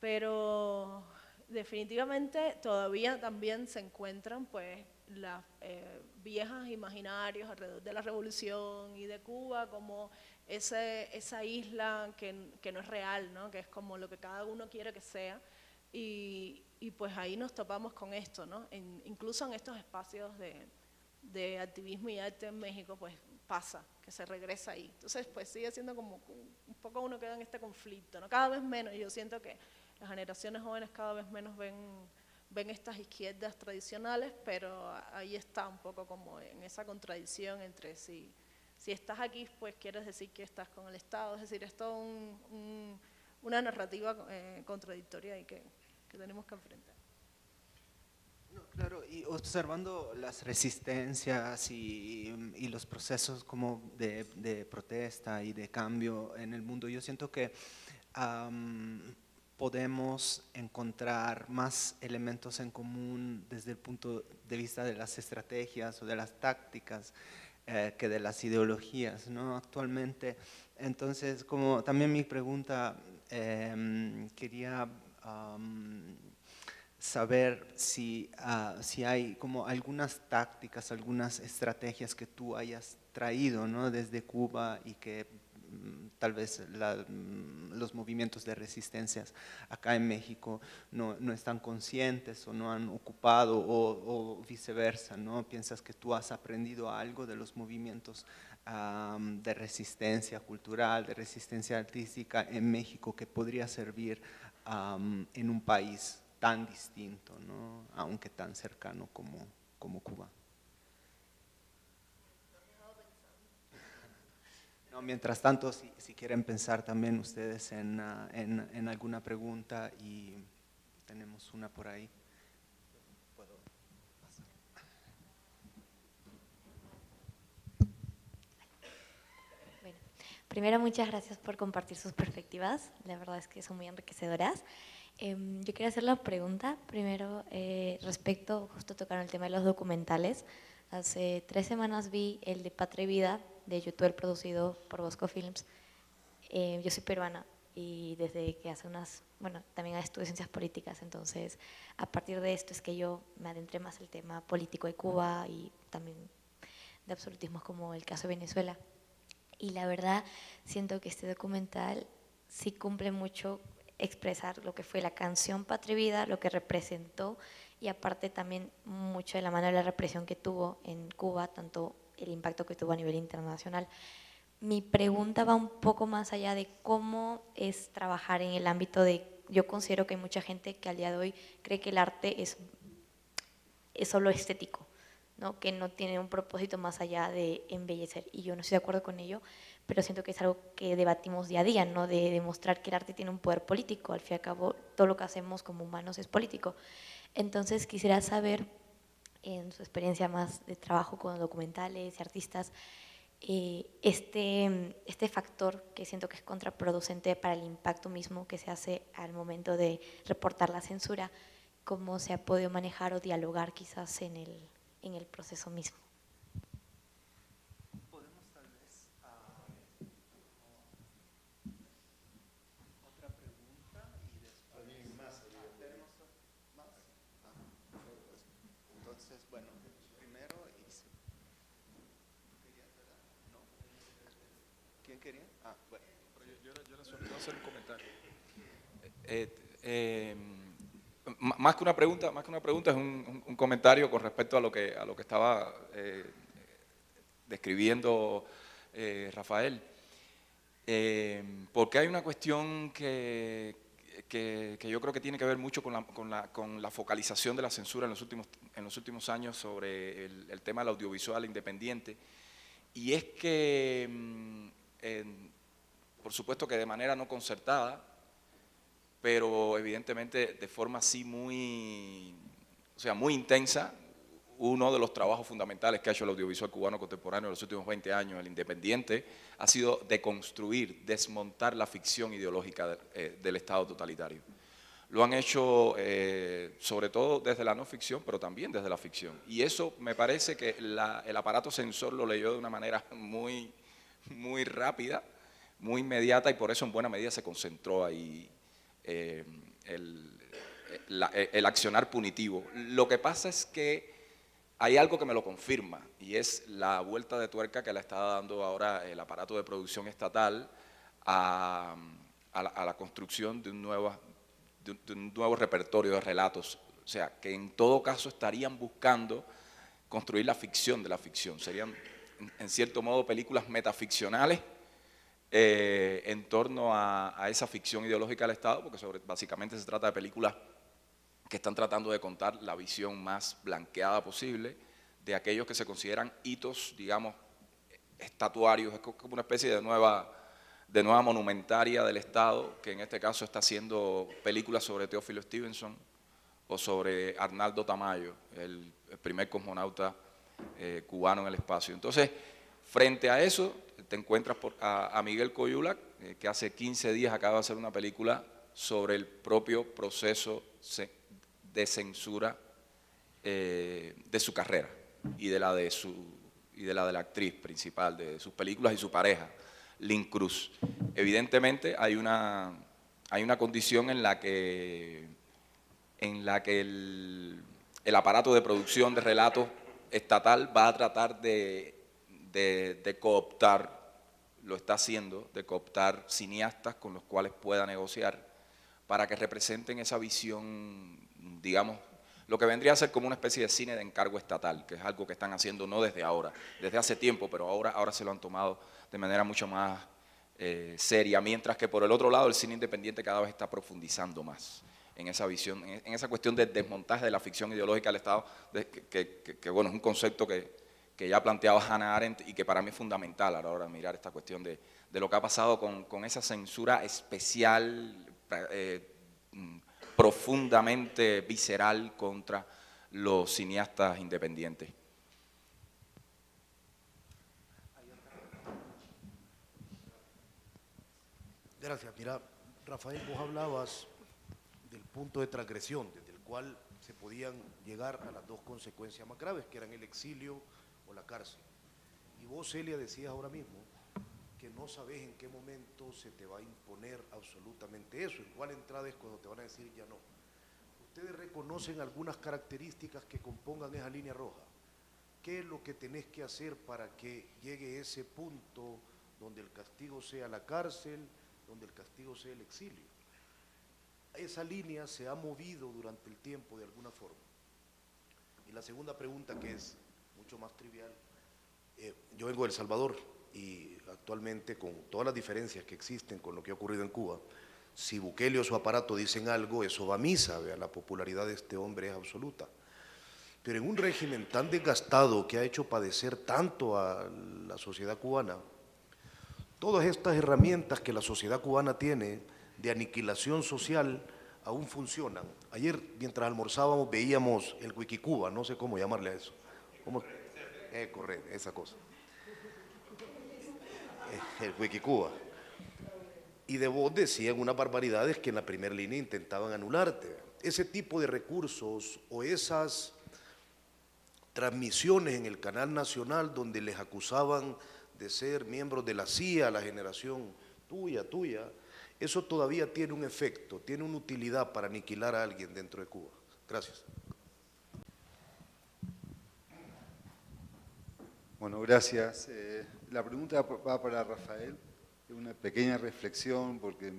Pero definitivamente todavía también se encuentran pues las viejas imaginarios alrededor de la revolución y de Cuba como esa isla que no es real, ¿no? Que es como lo que cada uno quiere que sea, y pues ahí nos topamos con esto, ¿no? Incluso en estos espacios de activismo y arte en México, pues pasa, que se regresa ahí. Entonces, pues sigue siendo como un poco uno queda en este conflicto, ¿no? Cada vez menos, yo siento que las generaciones jóvenes cada vez menos ven estas izquierdas tradicionales, pero ahí está un poco como en esa contradicción entre si estás aquí, pues quieres decir que estás con el Estado, es decir, es todo una narrativa contradictoria y que tenemos que enfrentar. No, claro, y observando las resistencias y los procesos como de protesta y de cambio en el mundo, yo siento que podemos encontrar más elementos en común desde el punto de vista de las estrategias o de las tácticas que de las ideologías, ¿no? Actualmente. Entonces, como también mi pregunta, quería saber si hay como algunas tácticas, algunas estrategias que tú hayas traído, ¿no? Desde Cuba y que tal vez los movimientos de resistencias acá en México no están conscientes o no han ocupado o viceversa, ¿no? ¿Piensas que tú has aprendido algo de los movimientos de resistencia cultural, de resistencia artística en México que podría servir en un país tan distinto, ¿no? Aunque tan cercano como Cuba? No, mientras tanto, si quieren pensar también ustedes en alguna pregunta, y tenemos una por ahí. ¿Puedo pasar? Bueno, primero muchas gracias por compartir sus perspectivas, la verdad es que son muy enriquecedoras. Yo quería hacer la pregunta, primero respecto, justo tocaron el tema de los documentales. Hace 3 semanas vi el de Patria y Vida, de YouTube, producido por Bosco Films. Yo soy peruana y desde que hace también estudio ciencias políticas, entonces a partir de esto es que yo me adentré más el tema político de Cuba y también de absolutismos como el caso de Venezuela. Y la verdad siento que este documental sí cumple mucho expresar lo que fue la canción Patria y Vida, lo que representó, y aparte también mucho de la mano de la represión que tuvo en Cuba, tanto el impacto que tuvo a nivel internacional. Mi pregunta va un poco más allá de cómo es trabajar en el ámbito yo considero que hay mucha gente que al día de hoy cree que el arte es solo estético, ¿no? Que no tiene un propósito más allá de embellecer, y yo no estoy de acuerdo con ello, pero siento que es algo que debatimos día a día, ¿no? De demostrar que el arte tiene un poder político, al fin y al cabo todo lo que hacemos como humanos es político. Entonces quisiera saber, en su experiencia más de trabajo con documentales y artistas, este factor que siento que es contraproducente para el impacto mismo que se hace al momento de reportar la censura, cómo se ha podido manejar o dialogar quizás en el proceso mismo. Podemos tal vez otra pregunta y después tenemos más. Entonces, bueno, primero y ¿querías, verdad? ¿No? ¿Quién quería? Bueno. Yo era solo hacer un comentario. Más que una pregunta es un comentario con respecto a lo que estaba describiendo Rafael. Porque hay una cuestión que yo creo que tiene que ver mucho con la focalización de la censura en los últimos años sobre el tema del audiovisual independiente, y es que por supuesto que de manera no concertada, pero evidentemente de forma así muy intensa, uno de los trabajos fundamentales que ha hecho el audiovisual cubano contemporáneo en los últimos 20 años, el independiente, ha sido deconstruir, desmontar la ficción ideológica del Estado totalitario. Lo han hecho sobre todo desde la no ficción, pero también desde la ficción. Y eso me parece que el aparato censor lo leyó de una manera muy, muy rápida, muy inmediata, y por eso en buena medida se concentró ahí el accionar punitivo. Lo que pasa es que hay algo que me lo confirma, y es la vuelta de tuerca que le está dando ahora el aparato de producción estatal a la construcción de un nuevo repertorio de relatos. O sea, que en todo caso estarían buscando construir la ficción de la ficción. Serían, en cierto modo, películas metaficcionales en torno a esa ficción ideológica del Estado, porque básicamente se trata de películas que están tratando de contar la visión más blanqueada posible de aquellos que se consideran hitos, digamos, estatuarios. Es como una especie de nueva monumentaria del Estado, que en este caso está haciendo películas sobre Teófilo Stevenson o sobre Arnaldo Tamayo, el primer cosmonauta cubano en el espacio. Entonces, frente a eso, te encuentras a Miguel Coyula, que hace 15 días acaba de hacer una película sobre el propio proceso de censura de su carrera y de la de la actriz principal de sus películas y su pareja, Lynn Cruz. Evidentemente hay una condición en la que el aparato de producción de relatos estatal va a tratar de cooptar, lo está haciendo, de cooptar cineastas con los cuales pueda negociar para que representen esa visión, digamos, lo que vendría a ser como una especie de cine de encargo estatal, que es algo que están haciendo no desde ahora, desde hace tiempo, pero ahora se lo han tomado de manera mucho más seria, mientras que por el otro lado el cine independiente cada vez está profundizando más en esa visión, en esa cuestión de desmontaje de la ficción ideológica del Estado, que bueno, es un concepto que ya planteaba Hannah Arendt y que para mí es fundamental a la hora de mirar esta cuestión de lo que ha pasado con esa censura especial, profundamente visceral contra los cineastas independientes. Gracias. Mira, Rafael, vos hablabas del punto de transgresión, desde el cual se podían llegar a las dos consecuencias más graves, que eran el exilio o la cárcel. Y vos, Celia, decías ahora mismo que no sabes en qué momento se te va a imponer absolutamente eso, en cuál entrada es cuando te van a decir ya no. ¿Ustedes reconocen algunas características que compongan esa línea roja? ¿Qué es lo que tenés que hacer para que llegue ese punto donde el castigo sea la cárcel, donde el castigo sea el exilio? Esa línea se ha movido durante el tiempo de alguna forma. Y la segunda pregunta, que es mucho más trivial, yo vengo de El Salvador y actualmente, con todas las diferencias que existen con lo que ha ocurrido en Cuba, si Bukele o su aparato dicen algo, eso va a misa, ¿vea? La popularidad de este hombre es absoluta. Pero en un régimen tan desgastado que ha hecho padecer tanto a la sociedad cubana, todas estas herramientas que la sociedad cubana tiene de aniquilación social aún funcionan. Ayer, mientras almorzábamos, veíamos el Wikicuba, no sé cómo llamarle a eso. ¿Cómo? Correcto, esa cosa. El Wikicuba. Y de vos decían unas barbaridades que en la primera línea intentaban anularte. Ese tipo de recursos o esas transmisiones en el canal nacional donde les acusaban de ser miembros de la CIA, la generación tuya, eso todavía tiene un efecto, tiene una utilidad para aniquilar a alguien dentro de Cuba. Gracias. Bueno, gracias. La pregunta va para Rafael. Una pequeña reflexión, porque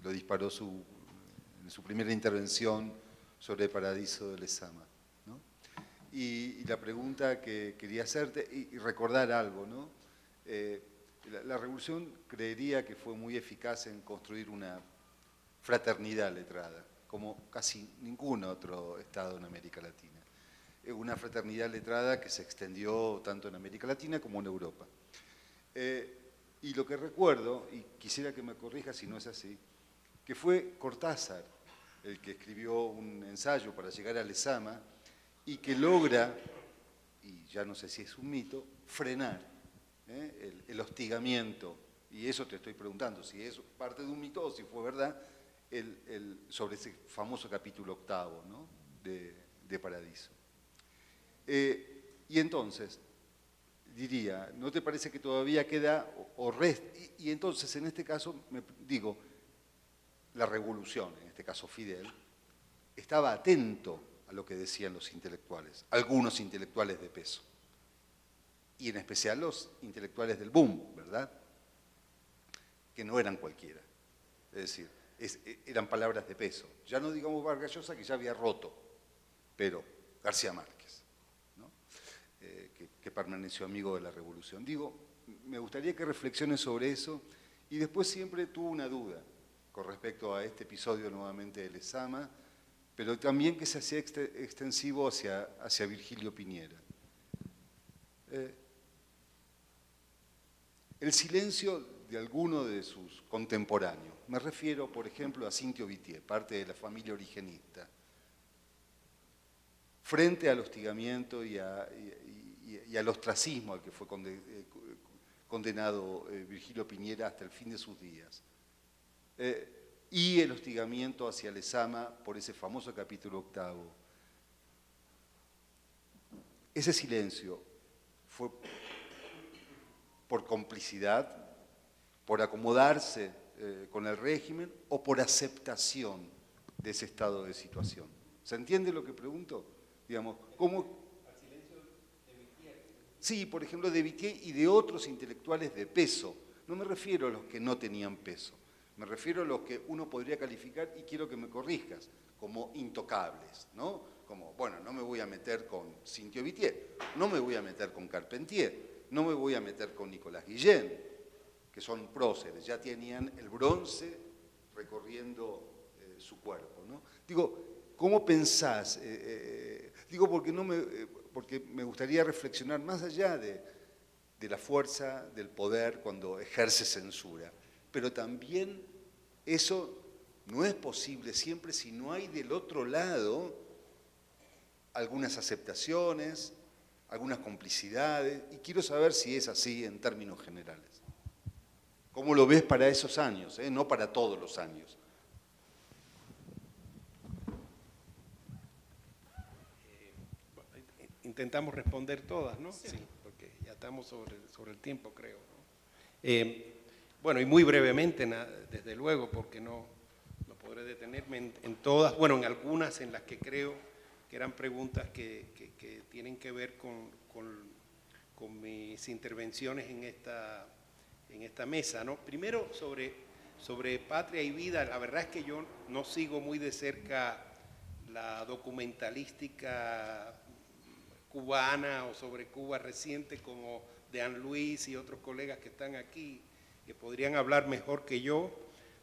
lo disparó en su primera intervención sobre Paradiso de Lezama, ¿no? Y la pregunta que quería hacerte, y recordar algo, ¿no? La revolución creería que fue muy eficaz en construir una fraternidad letrada, como casi ningún otro Estado en América Latina. Una fraternidad letrada que se extendió tanto en América Latina como en Europa. Y lo que recuerdo, y quisiera que me corrija si no es así, que fue Cortázar el que escribió un ensayo para llegar a Lezama y que logra y ya no sé si es un mito, frenar el hostigamiento, y eso te estoy preguntando, si es parte de un mito o si fue verdad, sobre ese famoso capítulo 8, ¿no? de Paradiso. Y entonces, diría, ¿no te parece que todavía queda o resta? Y entonces, en este caso, digo, la revolución, en este caso Fidel, estaba atento a lo que decían los intelectuales, algunos intelectuales de peso, y en especial los intelectuales del boom, ¿verdad? Que no eran cualquiera, es decir, eran palabras de peso. Ya no digamos Vargas Llosa, que ya había roto, pero García Márquez, ¿no? Que permaneció amigo de la revolución. Digo, me gustaría que reflexiones sobre eso, y después siempre tuve una duda con respecto a este episodio nuevamente de Lezama, pero también que se hacía extensivo hacia Virgilio Piñera. El silencio de alguno de sus contemporáneos, me refiero, por ejemplo, a Cintio Vitier, parte de la familia origenista, frente al hostigamiento y al ostracismo al que fue condenado Virgilio Piñera hasta el fin de sus días, y el hostigamiento hacia Lezama por ese famoso capítulo 8. Ese silencio fue por complicidad, por acomodarse con el régimen o por aceptación de ese estado de situación. ¿Se entiende lo que pregunto? Digamos, ¿cómo? ¿Al silencio de Vitier? Sí, por ejemplo, de Vitier y de otros intelectuales de peso. No me refiero a los que no tenían peso, me refiero a los que uno podría calificar, y quiero que me corrijas, como intocables, ¿no? Como, bueno, no me voy a meter con Cintio Vitier, no me voy a meter con Carpentier, no me voy a meter con Nicolás Guillén, que son próceres, ya tenían el bronce recorriendo su cuerpo, ¿no? Digo, ¿cómo pensás? Digo, porque me gustaría reflexionar más allá de la fuerza del poder cuando ejerce censura, pero también eso no es posible siempre si no hay del otro lado algunas aceptaciones, algunas complicidades, y quiero saber si es así en términos generales. ¿Cómo lo ves para esos años? No para todos los años. Intentamos responder todas, ¿no? Sí, porque ya estamos sobre el tiempo, creo, ¿no? Bueno, y muy brevemente, desde luego, porque no podré detenerme en todas, bueno, en algunas en las que creo que eran preguntas que tienen que ver con mis intervenciones en esta mesa, ¿no? Primero, sobre Patria y Vida, la verdad es que yo no sigo muy de cerca la documentalística cubana o sobre Cuba reciente como Dean Luis y otros colegas que están aquí, que podrían hablar mejor que yo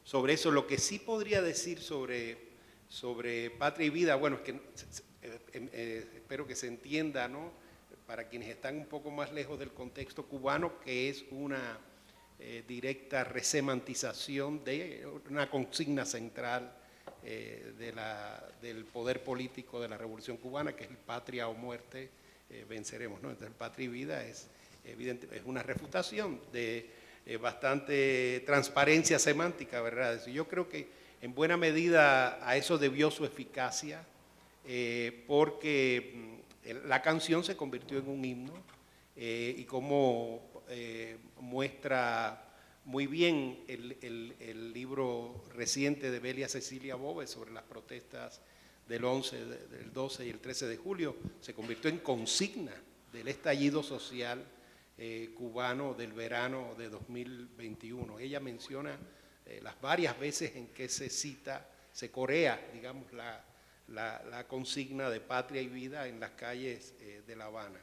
sobre eso. Lo que sí podría decir sobre Patria y Vida, bueno, es que espero que se entienda, ¿no? Para quienes están un poco más lejos del contexto cubano, que es una directa resemantización de una consigna central del poder político de la Revolución Cubana, que es el patria o muerte, venceremos, ¿no? Entonces, Patria y Vida es una refutación de bastante transparencia semántica, ¿verdad? Yo creo que en buena medida a eso debió su eficacia, porque la canción se convirtió en un himno, y como muestra muy bien el libro reciente de Belia Cecilia Bove sobre las protestas del 11, del 12 y el 13 de julio, se convirtió en consigna del estallido social cubano del verano de 2021. Ella menciona las varias veces en que se corea, digamos, la consigna de Patria y Vida en las calles de La Habana.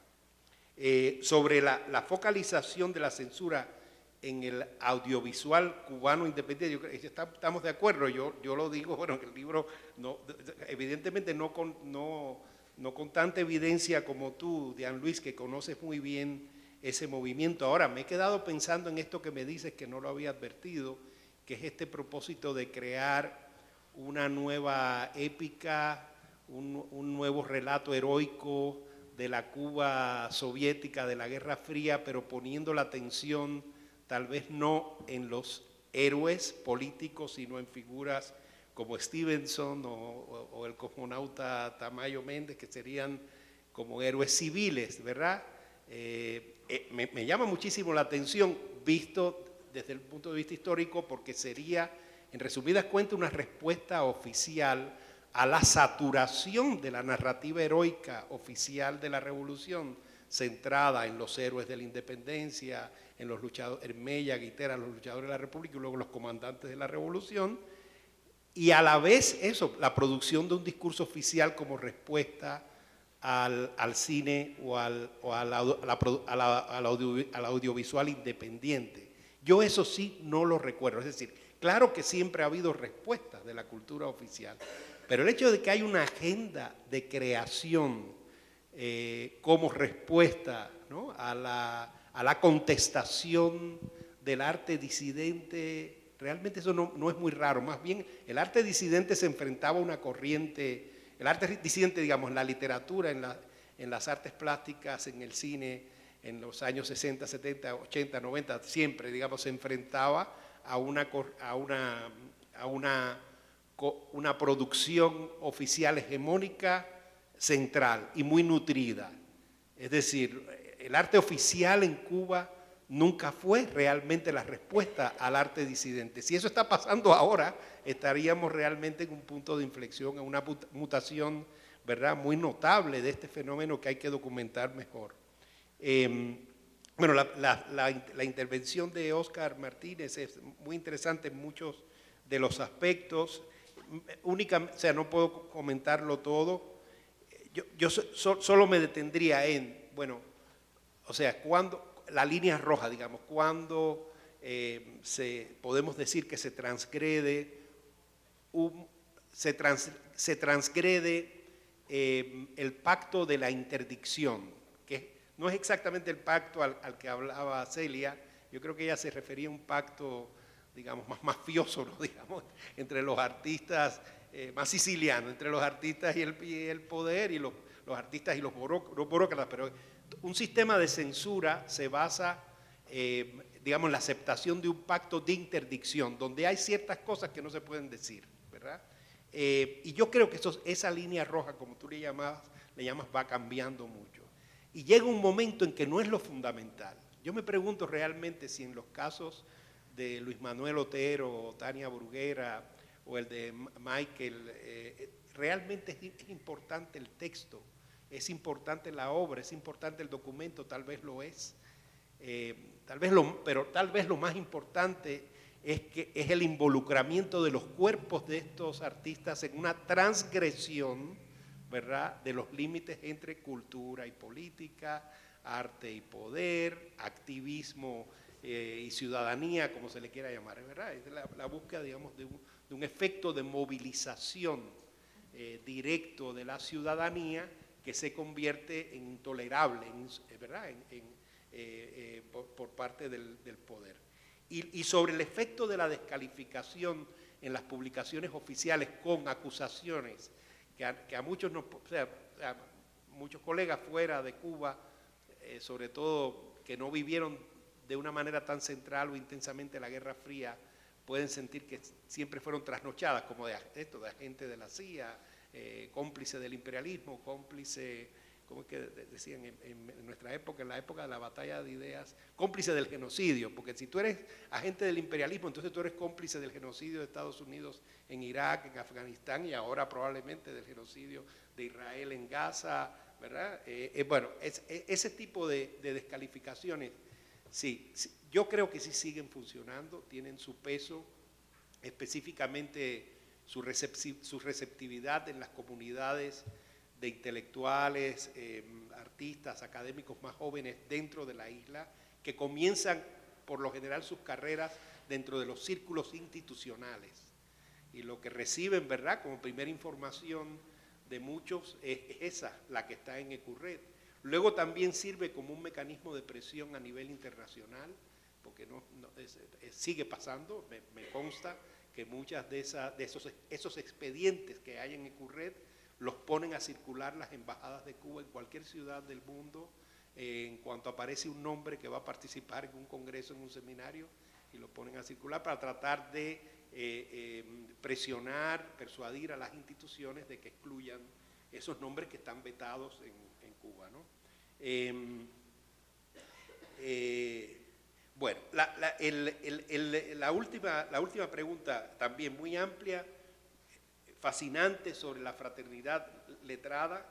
Sobre la focalización de la censura en el audiovisual cubano independiente, estamos de acuerdo, yo lo digo, bueno, en el libro, evidentemente no con tanta evidencia como tú, Dean Luis, que conoces muy bien ese movimiento. Ahora, me he quedado pensando en esto que me dices, que no lo había advertido, que es este propósito de crear una nueva épica, un nuevo relato heroico de la Cuba soviética, de la Guerra Fría, pero poniendo la atención tal vez no en los héroes políticos, sino en figuras como Stevenson o el cosmonauta Tamayo Méndez, que serían como héroes civiles, ¿verdad? Me llama muchísimo la atención, visto desde el punto de vista histórico, porque sería, en resumidas cuentas, una respuesta oficial a la saturación de la narrativa heroica oficial de la revolución, centrada en los héroes de la independencia, en los luchadores, en Mella, Guitera, los luchadores de la República y luego los comandantes de la revolución, y a la vez eso, la producción de un discurso oficial como respuesta al cine o al audiovisual independiente. Yo eso sí no lo recuerdo, es decir, claro que siempre ha habido respuestas de la cultura oficial, pero el hecho de que hay una agenda de creación como respuesta, ¿no?, a la contestación del arte disidente, realmente eso no es muy raro. Más bien, el arte disidente se enfrentaba a una corriente, el arte disidente, digamos, en la literatura, en las artes plásticas, en el cine, en los años 60, 70, 80, 90, siempre, digamos, se enfrentaba a una producción oficial hegemónica central y muy nutrida. Es decir, el arte oficial en Cuba nunca fue realmente la respuesta al arte disidente. Si eso está pasando ahora, estaríamos realmente en un punto de inflexión, en una mutación, ¿verdad?, muy notable de este fenómeno que hay que documentar mejor. Bueno, la intervención de Óscar Martínez es muy interesante en muchos de los aspectos. O sea, no puedo comentarlo todo. Yo solo me detendría en, bueno, o sea, cuando la línea roja, digamos, cuando podemos decir que se transgrede el pacto de la interdicción, que no es exactamente el pacto al que hablaba Celia. Yo creo que ella se refería a un pacto, digamos, más mafioso, ¿no?, digamos, entre los artistas, más siciliano, entre los artistas y el poder, y los artistas y los burócratas, pero un sistema de censura se basa, digamos, en la aceptación de un pacto de interdicción, donde hay ciertas cosas que no se pueden decir, ¿verdad? Y yo creo que esa línea roja, como tú le llamas, va cambiando mucho. Y llega un momento en que no es lo fundamental. Yo me pregunto realmente si en los casos de Luis Manuel Otero, o Tania Bruguera, o el de Michael, realmente es importante el texto, es importante la obra, es importante el documento, tal vez lo es. Pero tal vez lo más importante es el involucramiento de los cuerpos de estos artistas en una transgresión, ¿verdad?, de los límites entre cultura y política, arte y poder, activismo y ciudadanía, como se le quiera llamar, ¿verdad? Es la búsqueda, digamos, de un efecto de movilización directo de la ciudadanía que se convierte en intolerable, ¿verdad?, por parte del poder. Y sobre el efecto de la descalificación en las publicaciones oficiales con acusaciones que a muchos, muchos colegas fuera de Cuba, sobre todo que no vivieron de una manera tan central o intensamente la Guerra Fría, pueden sentir que siempre fueron trasnochadas, como de agente de la CIA, cómplice del imperialismo, cómplice, ¿cómo es que decían en nuestra época, en la época de la batalla de ideas? Cómplice del genocidio, porque si tú eres agente del imperialismo, entonces tú eres cómplice del genocidio de Estados Unidos en Irak, en Afganistán, y ahora probablemente del genocidio de Israel en Gaza, ¿verdad? Bueno, ese tipo de descalificaciones, sí, yo creo que sí siguen funcionando, tienen su peso, específicamente su receptividad en las comunidades de intelectuales, artistas, académicos más jóvenes dentro de la isla, que comienzan por lo general sus carreras dentro de los círculos institucionales. Y lo que reciben, ¿verdad?, como primera información de muchos es esa, la que está en Ecurret. Luego también sirve como un mecanismo de presión a nivel internacional, porque sigue pasando, me consta que muchas de esos expedientes que hay en Ecurret los ponen a circular las embajadas de Cuba en cualquier ciudad del mundo, en cuanto aparece un nombre que va a participar en un congreso, en un seminario, y lo ponen a circular para tratar de presionar, persuadir a las instituciones de que excluyan esos nombres que están vetados en Cuba, ¿no? Bueno, la última pregunta, también muy amplia, fascinante, sobre la fraternidad letrada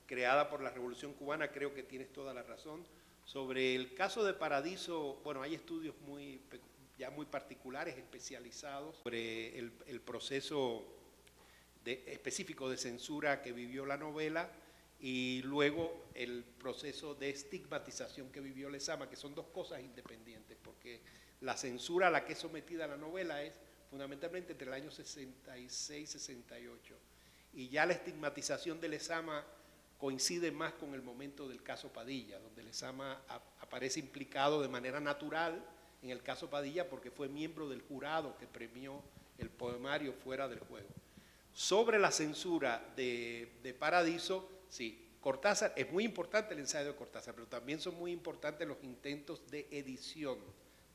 creada por la Revolución Cubana, creo que tienes toda la razón. Sobre el caso de Paradiso, bueno, hay estudios ya muy particulares, especializados, sobre el proceso específico de censura que vivió la novela y luego el proceso de estigmatización que vivió Lezama, que son dos cosas independientes, porque la censura a la que es sometida la novela es fundamentalmente entre el año 66 y 68, y ya la estigmatización de Lezama coincide más con el momento del caso Padilla, donde Lezama aparece implicado de manera natural en el caso Padilla porque fue miembro del jurado que premió el poemario Fuera del Juego. Sobre la censura de Paradiso, sí, Cortázar, es muy importante el ensayo de Cortázar, pero también son muy importantes los intentos de edición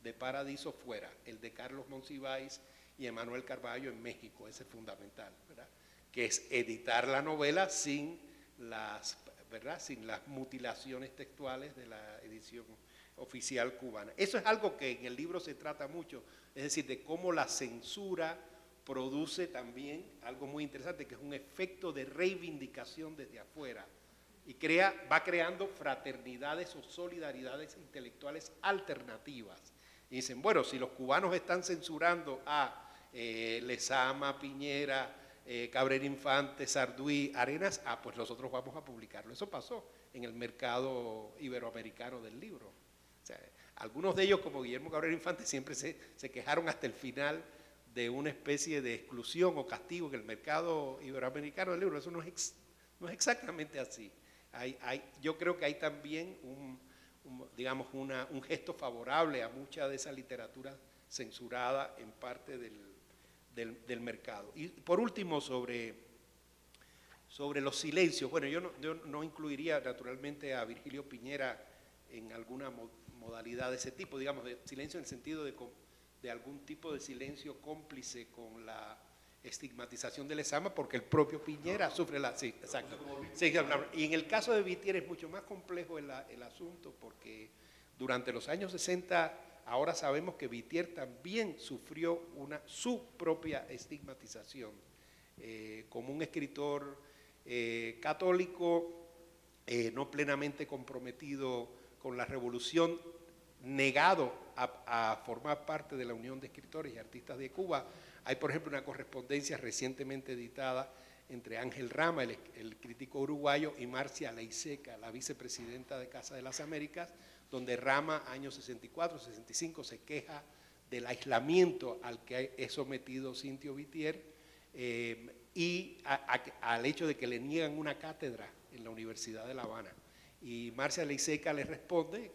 de Paradiso fuera, el de Carlos Monsiváis y Emanuel Carballo en México, ese es fundamental, ¿verdad? Que es editar la novela sin las mutilaciones textuales de la edición oficial cubana. Eso es algo que en el libro se trata mucho, es decir, de cómo la censura produce también algo muy interesante, que es un efecto de reivindicación desde afuera, y va creando fraternidades o solidaridades intelectuales alternativas. Y dicen, bueno, si los cubanos están censurando a Lezama, Piñera, Cabrera Infante, Sarduy, Arenas, pues nosotros vamos a publicarlo. Eso pasó en el mercado iberoamericano del libro. O sea, algunos de ellos, como Guillermo Cabrera Infante, siempre se quejaron hasta el final de una especie de exclusión o castigo en el mercado iberoamericano del libro. Eso no es exactamente así. Yo creo que hay también un gesto favorable a mucha de esa literatura censurada en parte del mercado. Y por último, sobre los silencios, bueno, yo no incluiría naturalmente a Virgilio Piñera en alguna modalidad de ese tipo, digamos, de silencio en el sentido de algún tipo de silencio cómplice con la estigmatización de Lezama, porque el propio Piñera sufre la... Sí, exacto. Sí, y en el caso de Vitier es mucho más complejo el asunto, porque durante los años 60, ahora sabemos que Vitier también sufrió su propia estigmatización, como un escritor católico, no plenamente comprometido con la revolución, negado a formar parte de la Unión de Escritores y Artistas de Cuba. Hay, por ejemplo, una correspondencia recientemente editada entre Ángel Rama, el crítico uruguayo, y Marcia Leiseca, la vicepresidenta de Casa de las Américas, donde Rama, años 64, 65, se queja del aislamiento al que es sometido Cintio Vitier y al hecho de que le niegan una cátedra en la Universidad de La Habana. Y Marcia Leiseca le responde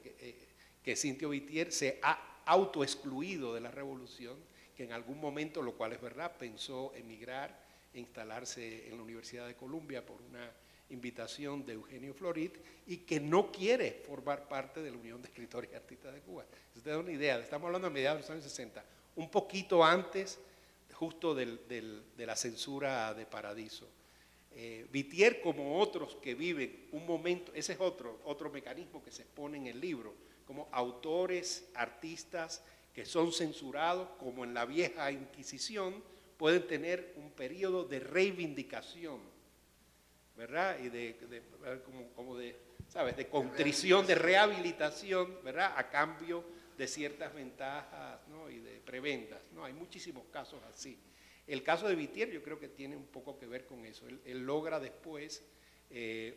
que Cintio Vitier se ha autoexcluido de la revolución, que en algún momento, lo cual es verdad, pensó emigrar e instalarse en la Universidad de Columbia por una invitación de Eugenio Florit, y que no quiere formar parte de la Unión de Escritores y Artistas de Cuba. Usted da una idea, estamos hablando a mediados de los años 60, un poquito antes justo de la censura de Paradiso. Vitier, como otros que viven un momento, ese es otro mecanismo que se expone en el libro, como autores, artistas que son censurados, como en la vieja Inquisición, pueden tener un periodo de reivindicación, ¿verdad? Y ¿sabes? De contrición, de rehabilitación, ¿verdad? A cambio de ciertas ventajas, ¿no? Y de prebendas, ¿no? Hay muchísimos casos así. El caso de Vitier yo creo que tiene un poco que ver con eso. Él logra después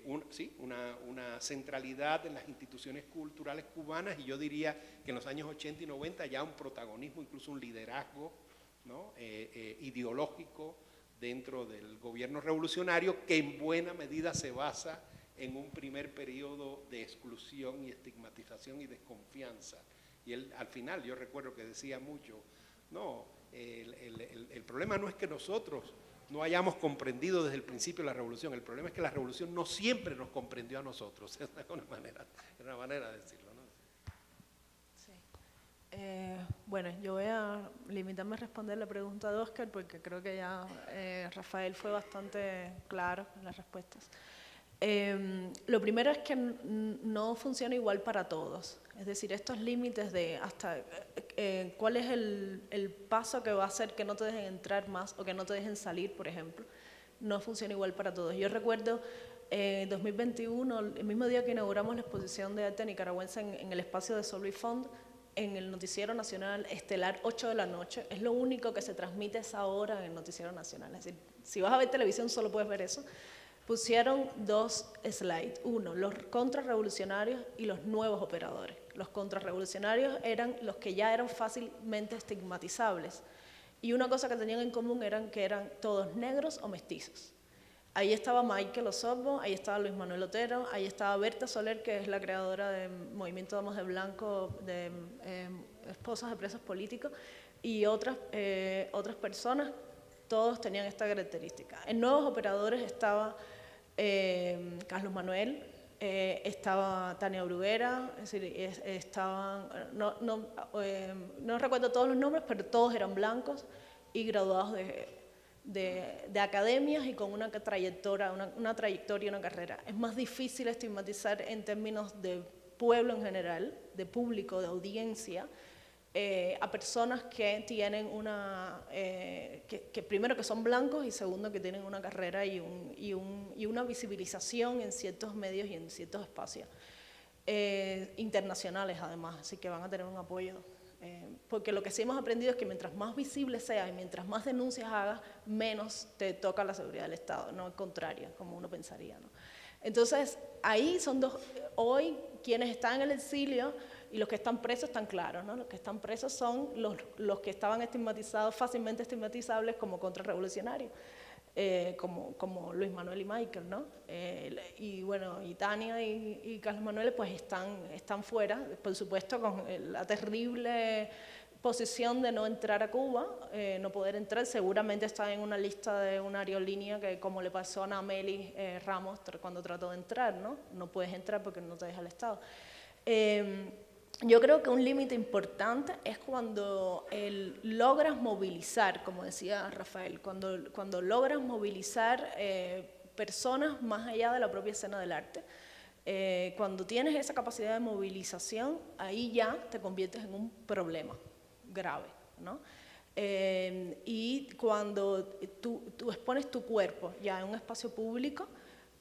una centralidad en las instituciones culturales cubanas, y yo diría que en los años 80 y 90 ya un protagonismo, incluso un liderazgo, ¿no? Ideológico dentro del gobierno revolucionario, que en buena medida se basa en un primer periodo de exclusión y estigmatización y desconfianza. Y él, al final, yo recuerdo que decía mucho, no, el problema no es que nosotros no hayamos comprendido desde el principio la revolución. El problema es que la revolución no siempre nos comprendió a nosotros. Es una manera de decirlo, ¿no? Sí. Bueno, yo voy a limitarme a responder la pregunta de Óscar porque creo que ya Rafael fue bastante claro en las respuestas. Lo primero es que no funciona igual para todos. Es decir, estos límites de hasta cuál es el paso que va a hacer que no te dejen entrar más o que no te dejen salir, por ejemplo, no funciona igual para todos. Yo recuerdo 2021, el mismo día que inauguramos la exposición de arte nicaragüense en el espacio de Solvi Fund, en el Noticiero Nacional Estelar 8 de la noche, es lo único que se transmite a esa hora en el Noticiero Nacional. Es decir, si vas a ver televisión solo puedes ver eso. Pusieron 2 slides, uno, los contrarrevolucionarios y los nuevos operadores. Los contrarrevolucionarios eran los que ya eran fácilmente estigmatizables y una cosa que tenían en común eran que eran todos negros o mestizos. Ahí estaba Michael Osorbo, ahí estaba Luis Manuel Otero, ahí estaba Berta Soler, que es la creadora del Movimiento Damas de Blanco, de esposas de presos políticos, y otras personas, todos tenían esta característica. En nuevos operadores estaba Carlos Manuel, estaba Tania Bruguera, es decir, estaban, no recuerdo todos los nombres, pero todos eran blancos y graduados de academias y con una trayectoria, una carrera. Es más difícil estigmatizar en términos de pueblo en general, de público, de audiencia, a personas que tienen que primero que son blancos y segundo que tienen una carrera y una visibilización en ciertos medios y en ciertos espacios internacionales además, así que van a tener un apoyo. Porque lo que sí hemos aprendido es que mientras más visible seas y mientras más denuncias hagas, menos te toca la seguridad del Estado, no al contrario, como uno pensaría, ¿no? Entonces, ahí son hoy quienes están en el exilio y los que están presos están claros, ¿no? Los que están presos son los que estaban estigmatizados, fácilmente estigmatizables como contrarrevolucionarios, como Luis Manuel y Michael, ¿no? Y bueno, y Tania y Carlos Manuel pues están fuera, por supuesto con la terrible posición de no entrar a Cuba, no poder entrar, seguramente está en una lista de una aerolínea que como le pasó a Ana Meli Ramos cuando trató de entrar, ¿no? No puedes entrar porque no te deja el Estado. Yo creo que un límite importante es cuando logras movilizar, como decía Rafael, cuando logras movilizar personas más allá de la propia escena del arte. Cuando tienes esa capacidad de movilización, ahí ya te conviertes en un problema grave, ¿no? Y cuando tú expones tu cuerpo ya en un espacio público,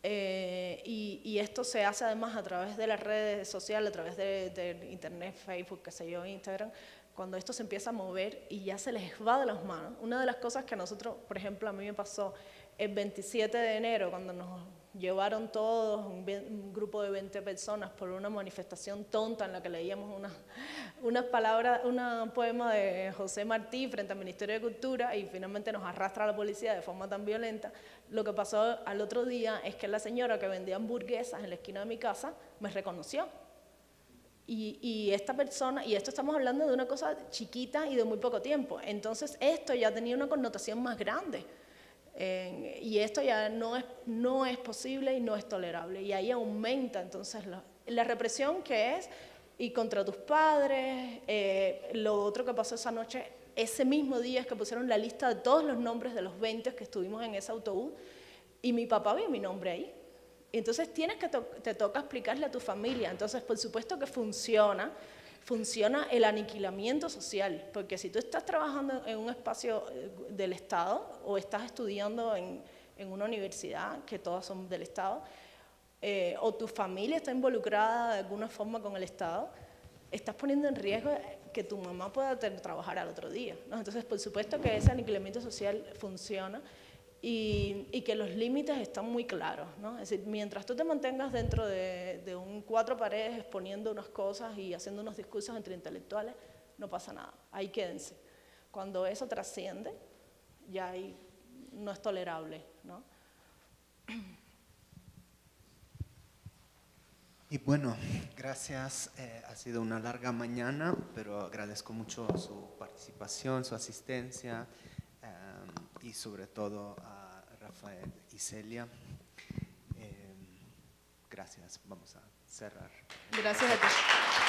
y esto se hace además a través de las redes sociales, a través de internet, Facebook, qué sé yo, Instagram, cuando esto se empieza a mover y ya se les va de las manos. Una de las cosas que a nosotros, por ejemplo, a mí me pasó el 27 de enero, cuando nos llevaron todos, un grupo de 20 personas, por una manifestación tonta en la que leíamos unas palabras, un poema de José Martí frente al Ministerio de Cultura y finalmente nos arrastra a la policía de forma tan violenta. Lo que pasó al otro día es que la señora que vendía hamburguesas en la esquina de mi casa me reconoció. Y esta persona, y esto estamos hablando de una cosa chiquita y de muy poco tiempo, entonces esto ya tenía una connotación más grande. Y esto ya no es posible y no es tolerable. Y ahí aumenta entonces la represión que es, y contra tus padres. Lo otro que pasó esa noche, ese mismo día, es que pusieron la lista de todos los nombres de los 20 que estuvimos en ese autobús, y mi papá vio mi nombre ahí. Entonces te toca explicarle a tu familia. Entonces, por supuesto que funciona el aniquilamiento social, porque si tú estás trabajando en un espacio del Estado o estás estudiando en una universidad, que todas son del Estado, o tu familia está involucrada de alguna forma con el Estado, estás poniendo en riesgo que tu mamá pueda trabajar al otro día, ¿no? Entonces, por supuesto que ese aniquilamiento social funciona y que los límites están muy claros, ¿no? Es decir, mientras tú te mantengas dentro de un 4 paredes exponiendo unas cosas y haciendo unos discursos entre intelectuales, no pasa nada, ahí quédense. Cuando eso trasciende, ya ahí no es tolerable, ¿no? Y bueno, gracias. Ha sido una larga mañana, pero agradezco mucho su participación, su asistencia. y sobre todo a Rafael y Celia. Gracias, vamos a cerrar. Gracias a ti.